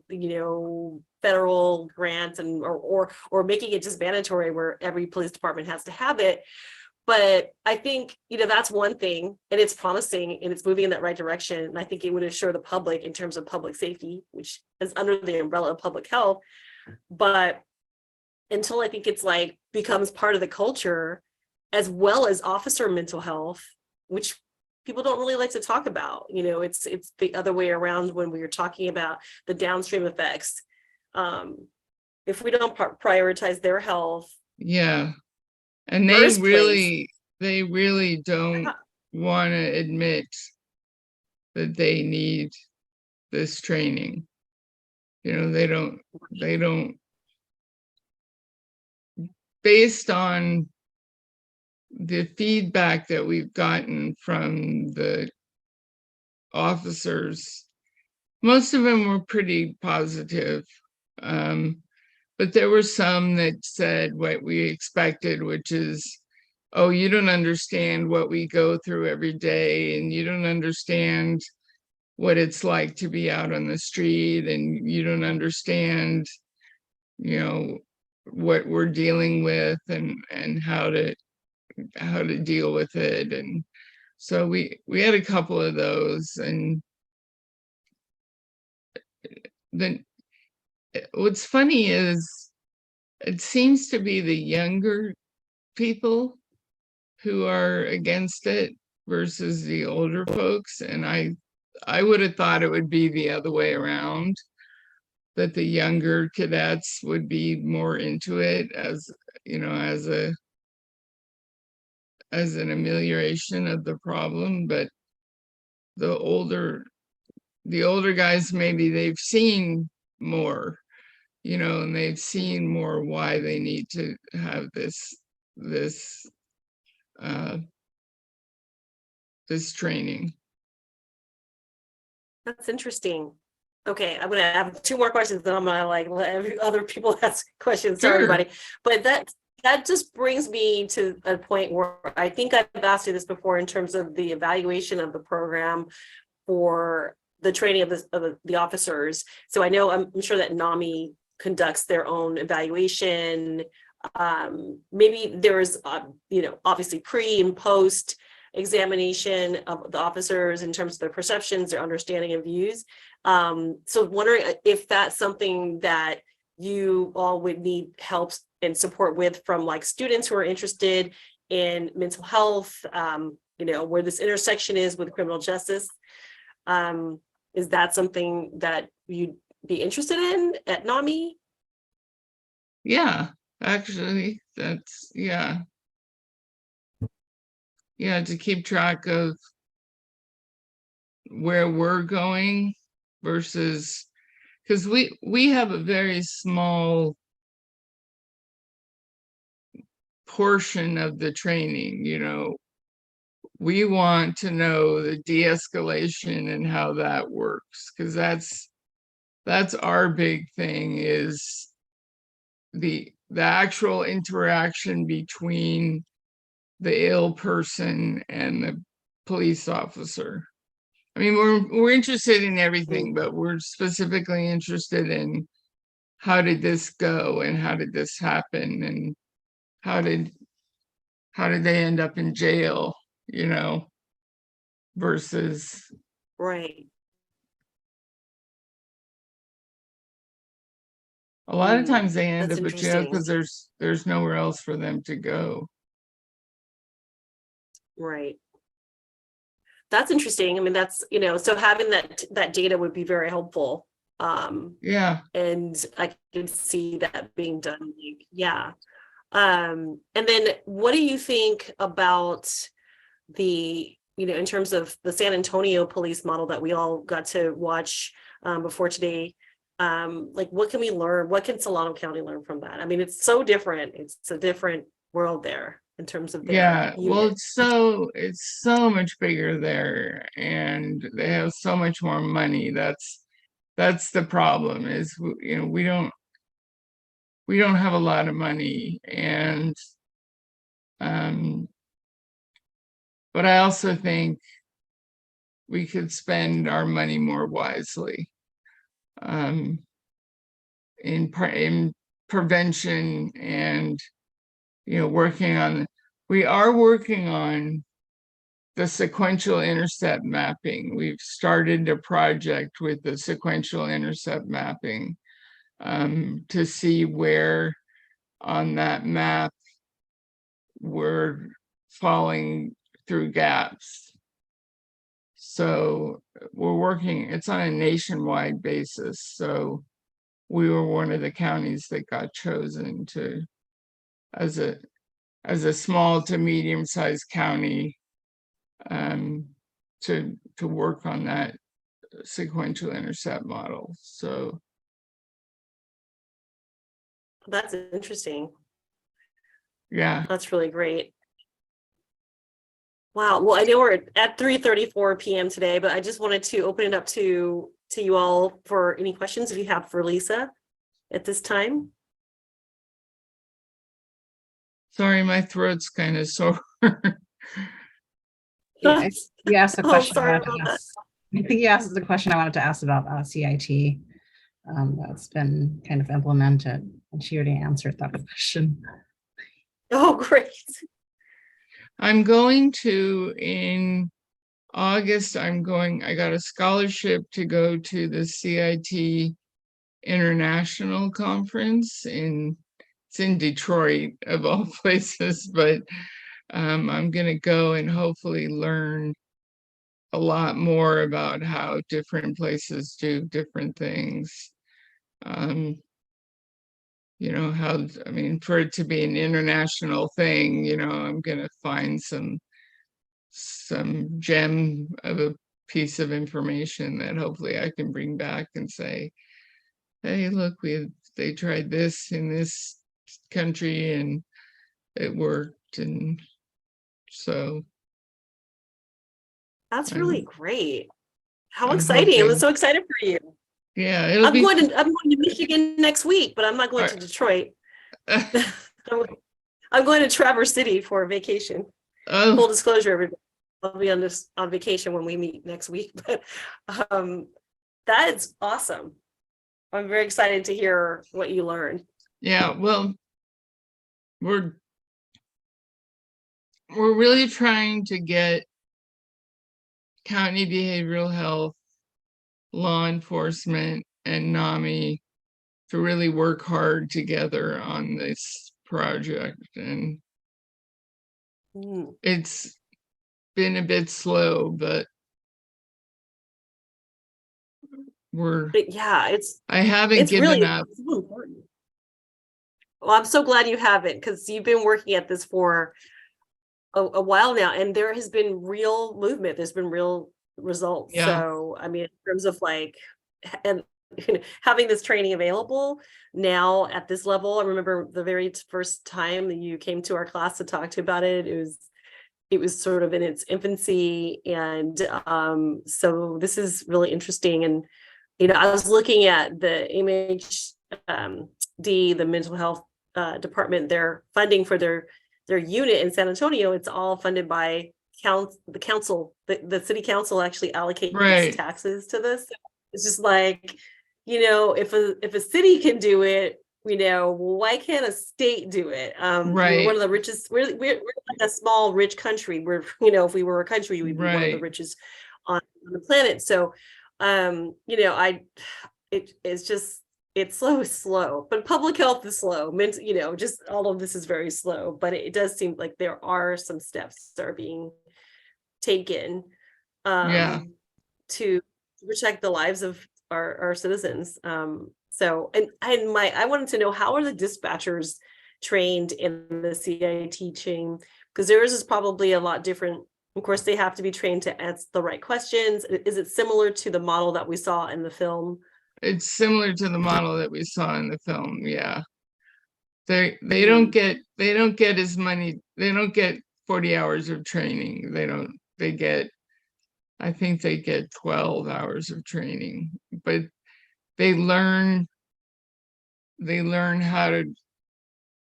federal grants and or making it just mandatory where every police department has to have it. But I think that's one thing, and it's promising and it's moving in that right direction, and I think it would assure the public in terms of public safety, which is under the umbrella of public health. But until I think it's like becomes part of the culture, as well as officer mental health, which people don't really like to talk about. It's the other way around when we were talking about the downstream effects. If we don't prioritize their health, Yeah. And they really don't want to admit that they need this training. They don't, based on the feedback that we've gotten from the officers, most of them were pretty positive. But there were some that said what we expected, which is, oh, you don't understand what we go through every day, and you don't understand what it's like to be out on the street, and you don't understand, what we're dealing with and how to deal with it. And so we had a couple of those. And then what's funny is it seems to be the younger people who are against it versus the older folks. And I would have thought it would be the other way around, that the younger cadets would be more into it as an amelioration of the problem. But the older guys, maybe they've seen more, and they've seen more why they need to have this training. that's interesting. Okay, I'm gonna have two more questions, then I'm gonna let other people ask questions. Sorry, Sure. everybody. But that just brings me to a point where I think I've asked you this before in terms of the evaluation of the program for the training of the officers. So I know, I'm sure that NAMI conducts their own evaluation. Maybe there's obviously pre and post examination of the officers in terms of their perceptions, their understanding and views. So wondering if that's something that you all would need help and support with from like students who are interested in mental health, where this intersection is with criminal justice. Is that something that you'd be interested in at NAMI? Yeah, actually, that's, yeah, to keep track of where we're going versus, because we have a very small portion of the training. We want to know the de-escalation and how that works, because that's our big thing, is the actual interaction between the ill person and the police officer. I mean, we're interested in everything, but we're specifically interested in how did this go and how did this happen and how did they end up in jail, versus Right. a lot of times they end That's up in jail interesting. because there's nowhere else for them to go. Right. That's interesting. I mean, that's, so having that data would be very helpful. Yeah. And I can see that being done. Like, yeah. And then what do you think about the, in terms of the San Antonio police model that we all got to watch before today? Like, what can we learn? What can Solano County learn from that? I mean, it's so different. It's a different world there in terms of their Yeah, well, unit. it's so much bigger there, and they have so much more money. That's the problem is, we don't have a lot of money, and but I also think we could spend our money more wisely in prevention, and we are working on the sequential intercept mapping. We've started a project with the sequential intercept mapping to see where on that map we're falling through gaps. So we're working, it's on a nationwide basis. So we were one of the counties that got chosen to, as a small to medium-sized county, to work on that sequential intercept model. So That's interesting. yeah. That's really great. Wow. Well, I know we're at 3:34 p.m. today, but I just wanted to open it up to you all for any questions if you have for Lisa at this time. Sorry, my throat's kind of sore. Yeah, you asked the Oh, question. sorry about that. I think you asked the question I wanted to ask about CIT. That's been kind of implemented, and she already answered that question. Oh, great. I'm going to, in August, I got a scholarship to go to the CIT International Conference it's in Detroit of all places, but I'm going to go and hopefully learn a lot more about how different places do different things. For it to be an international thing, I'm going to find some gem of a piece of information that hopefully I can bring back and say, hey, look, they tried this in this country and it worked. And so That's really great. How I'm exciting. I'm hoping, so excited for you. yeah, I'm going to Michigan next week, but I'm not going to Detroit. I'm going to Traverse City for a vacation. Oh, Full disclosure, everybody. I'll be on vacation when we meet next week, but that is awesome. I'm very excited to hear what you learned. yeah, well, we're really trying to get county behavioral health, law enforcement, and NAMI to really work hard together on this project. And it's been a bit slow, but I haven't given up. It's really important. Well, I'm so glad you haven't, because you've been working at this for a while now, and there has been real movement. There's been real results. Yeah. So, I mean, in terms of and having this training available now at this level, I remember the very first time that you came to our class to talk to about it. It was sort of in its infancy, and so this is really interesting. And I was looking at the MHD, the mental health department, their funding for their unit in San Antonio. It's all funded by the council. The city council actually allocates taxes to this. It's just like, if a city can do it, you know, why can't a state do it? We're Right. one of the richest, we're like a small, rich country. We're, you know, if we were a country, we'd be one of the Right. richest on the planet. So, you know, it's just, it's slow, but public health is slow. You know, just all of this is very slow, but it does seem like there are some steps that are being taken Yeah. to protect the lives of our citizens. So, and I wanted to know, how are the dispatchers trained in the CIT chain? Because theirs is probably a lot different. Of course, they have to be trained to ask the right questions. Is it similar to the model that we saw in the film? It's similar to the model that we saw in the film. Yeah. They Mhm. don't get as many, they don't get 40 hours of training. They get, I think they get 12 hours of training, but they learn how to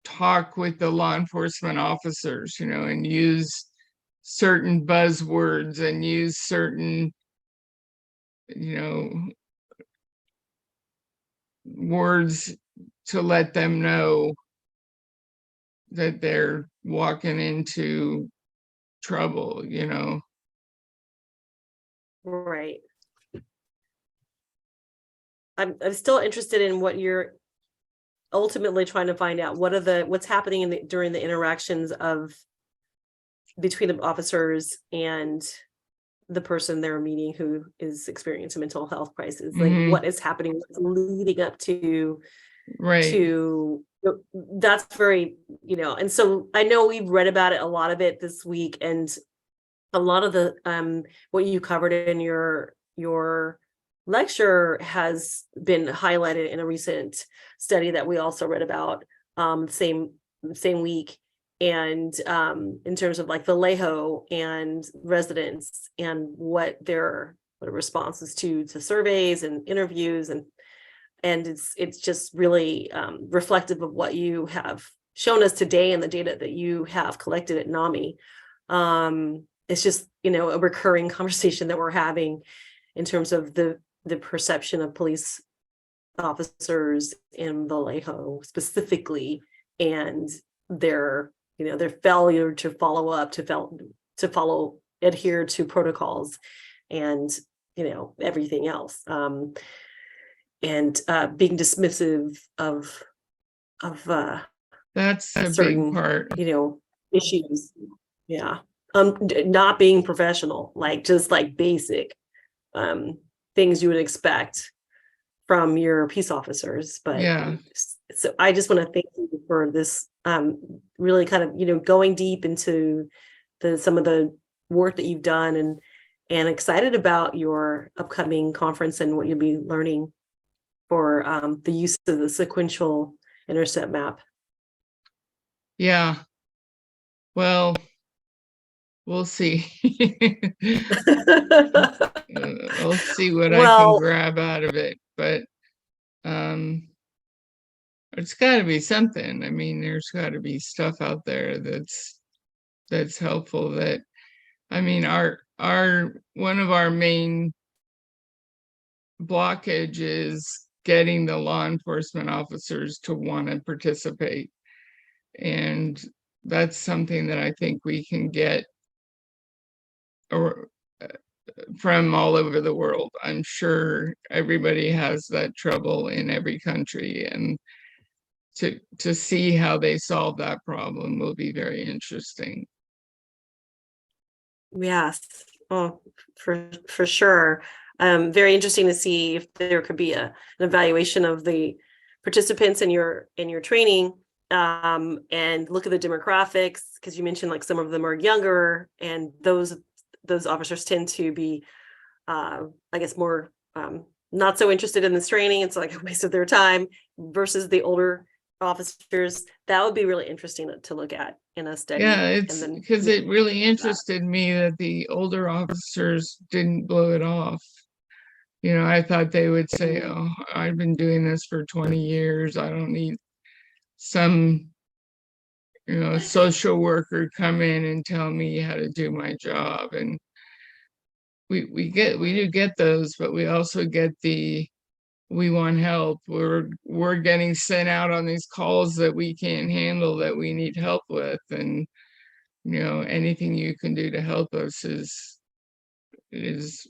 talk with the law enforcement officers, you know, and use certain buzzwords and use certain, you know, words to let them know that they're walking into trouble, you know. Right. I'm still interested in what you're ultimately trying to find out. What's happening during the interactions between the officers and the person they're meeting who is experiencing a mental health crisis. Like, Mhm. what is happening, what's leading up Right. that's very, you know. And so I know we've read about it, a lot of it this week, and a lot of the what you covered in your lecture has been highlighted in a recent study that we also read about same week. And in terms of like Vallejo and residents and what their responses to surveys and interviews, and it's just really reflective of what you have shown us today and the data that you have collected at NAMI. It's just, you know, a recurring conversation that we're having in terms of the perception of police officers in Vallejo specifically, and their, you know, their failure to follow up, adhere to protocols, and, you know, everything else. And being dismissive of That's a big certain, part. you know, issues. Yeah. Not being professional, like just like basic things you would expect from your peace officers. But Yeah. so I just want to thank you for this really kind of, you know, going deep into some of the work that you've done, and excited about your upcoming conference and what you'll be learning for the use of the sequential intercept map. Yeah. Well, we'll see. I'll see what I can Well, grab out of it, but it's got to be something. I mean, there's got to be stuff out there that's helpful. That, I mean, our one of our main blockage is getting the law enforcement officers to want to participate, and that's something that I think we can get or from all over the world. I'm sure everybody has that trouble in every country, and to see how they solve that problem will be very interesting. yes. Oh, for sure. Very interesting to see if there could be an evaluation of the participants in your training, and look at the demographics, because you mentioned like some of them are younger, and those officers tend to be I guess more not so interested in this training. It's like a waste of their time versus the older officers. That would be really interesting to look at in a study. Yeah, and it's then because it really interested me that the older officers didn't blow it off. You know, I thought they would say, "Oh, I've been doing this for 20 years. I don't need some, you know, social worker come in and tell me how to do my job." And we do get those, but we also get the we want help. We're getting sent out on these calls that we can't handle, that we need help with, and anything you can do to help us is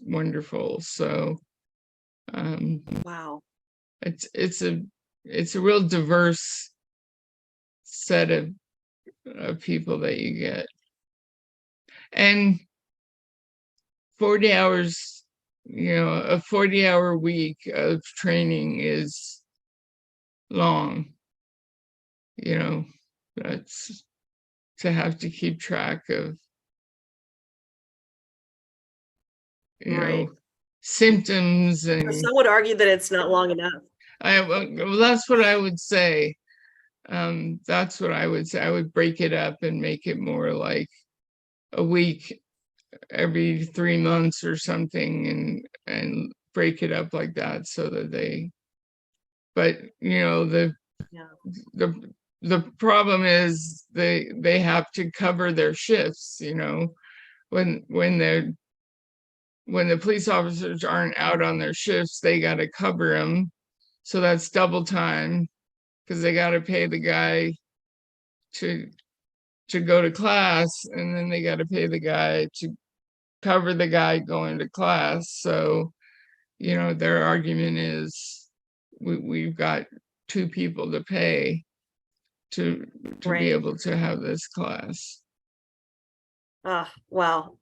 wonderful. So Wow. it's a real diverse set of people that you get, and 40 hours, a 40-hour week of training is long. That's to have to keep track of Right. symptoms, and Some would argue that it's not long enough. well, that's what I would say. That's what I would say. I would break it up and make it more like a week every 3 months or something, and break it up like that, so that but the problem is they have to cover their shifts, when the police officers aren't out on their shifts, they got to cover them. So that's double time, because they got to pay the guy to go to class, and then they got to pay the guy to cover the guy going to class. So, their argument is we've got 2 people to pay to Right. be able to have this class. Wow.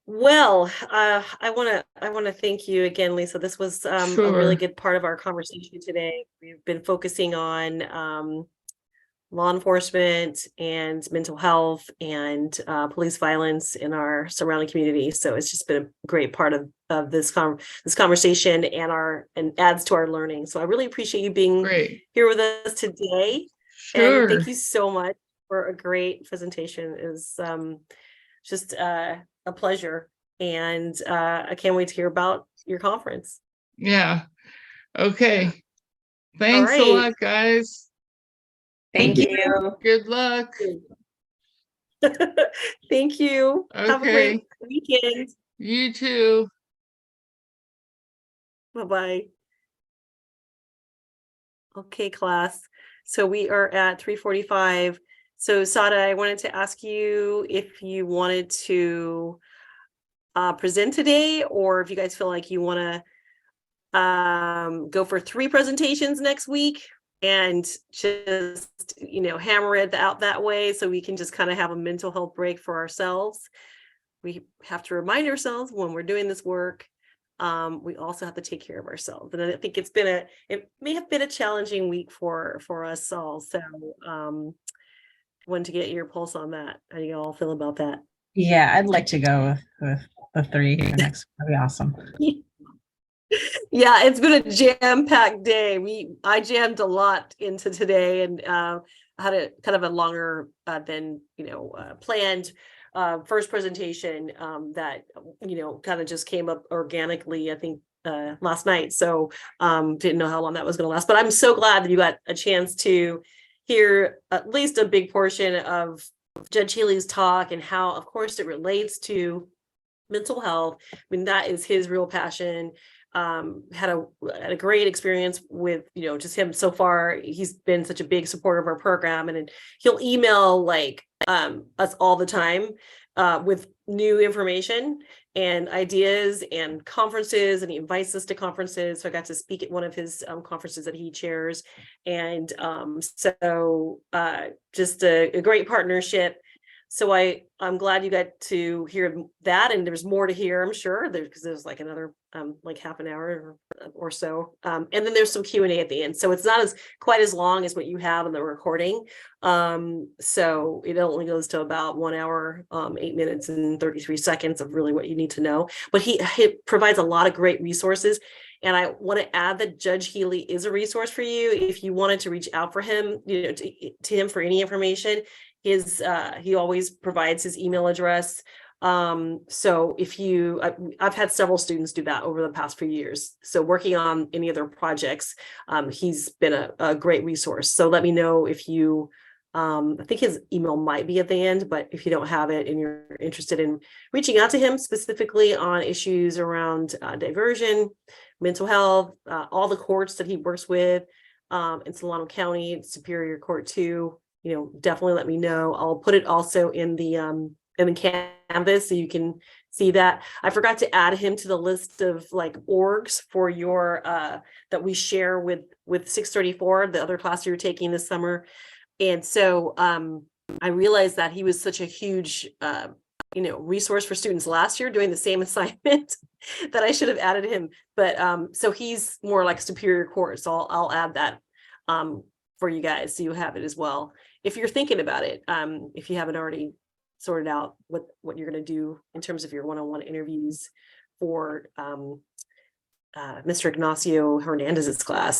Well, I want to thank you again, Lisa. This was a really Sure. good part of our conversation today. We've been focusing on law enforcement and mental health and police violence in our surrounding community. So it's just been a great part of this conversation and adds to our learning. So I really appreciate you being Great. here with us today. Sure. And thank you so much for a great presentation. It was just a pleasure. And I can't wait to hear about your conference. Yeah. Okay. Thanks a right. lot, guys. Thank you. Good luck. Thank you. Have a great Okay. weekend. You too. Bye-bye. Okay, class. So we are at 3:45. So Sada, I wanted to ask you if you wanted to present today, or if you guys feel like you want to go for 3 presentations next week and just, hammer it out that way, so we can just kind of have a mental health break for ourselves. We have to remind ourselves when we're doing this work, we also have to take care of ourselves. And I think it may have been a challenging week for us all. So wanted to get your pulse on that. How do you all feel about that? Yeah, I'd like to go with the 3 for next. That'd be awesome. Yeah, it's been a jam-packed day. I jammed a lot into today, and had a kind of a longer than planned first presentation that kind of just came up organically, I think, last night. So didn't know how long that was going to last, but I'm so glad that you got a chance to hear at least a big portion of Judge Healy's talk, and how, of course, it relates to mental health. I mean, that is his real passion. Had a great experience with just him so far. He's been such a big supporter of our program, and he'll email us all the time with new information and ideas and conferences, and he invites us to conferences. So I got to speak at one of his conferences that he chairs, and so just a great partnership. So I'm glad you got to hear that, and there's more to hear, I'm sure, because there's like another half an hour or so, and then there's some Q&A at the end. So it's not quite as long as what you have in the recording. So it only goes to about 1 hour, 8 minutes and 33 seconds of really what you need to know. But he provides a lot of great resources. And I want to add that Judge Healy is a resource for you if you wanted to reach out for him, to him for any information. He always provides his email address. So if I've had several students do that over the past few years. So working on any of their projects, he's been a great resource. So let me know if you I think his email might be at the end, but if you don't have it and you're interested in reaching out to him specifically on issues around diversion, mental health, all the courts that he works with in Solano County, Superior Court too, definitely let me know. I'll put it also in the Canvas so you can see that. I forgot to add him to the list of like orgs for your that we share with 634, the other class you're taking this summer. And so I realized that he was such a huge, resource for students last year doing the same assignment that I should have added him. But so he's more like Superior Court. So I'll add that for you guys so you have it as well. If you're thinking about it, if you haven't already sorted out what you're going to do in terms of your one-on-one interviews for Mr. Ignacio Hernandez's class.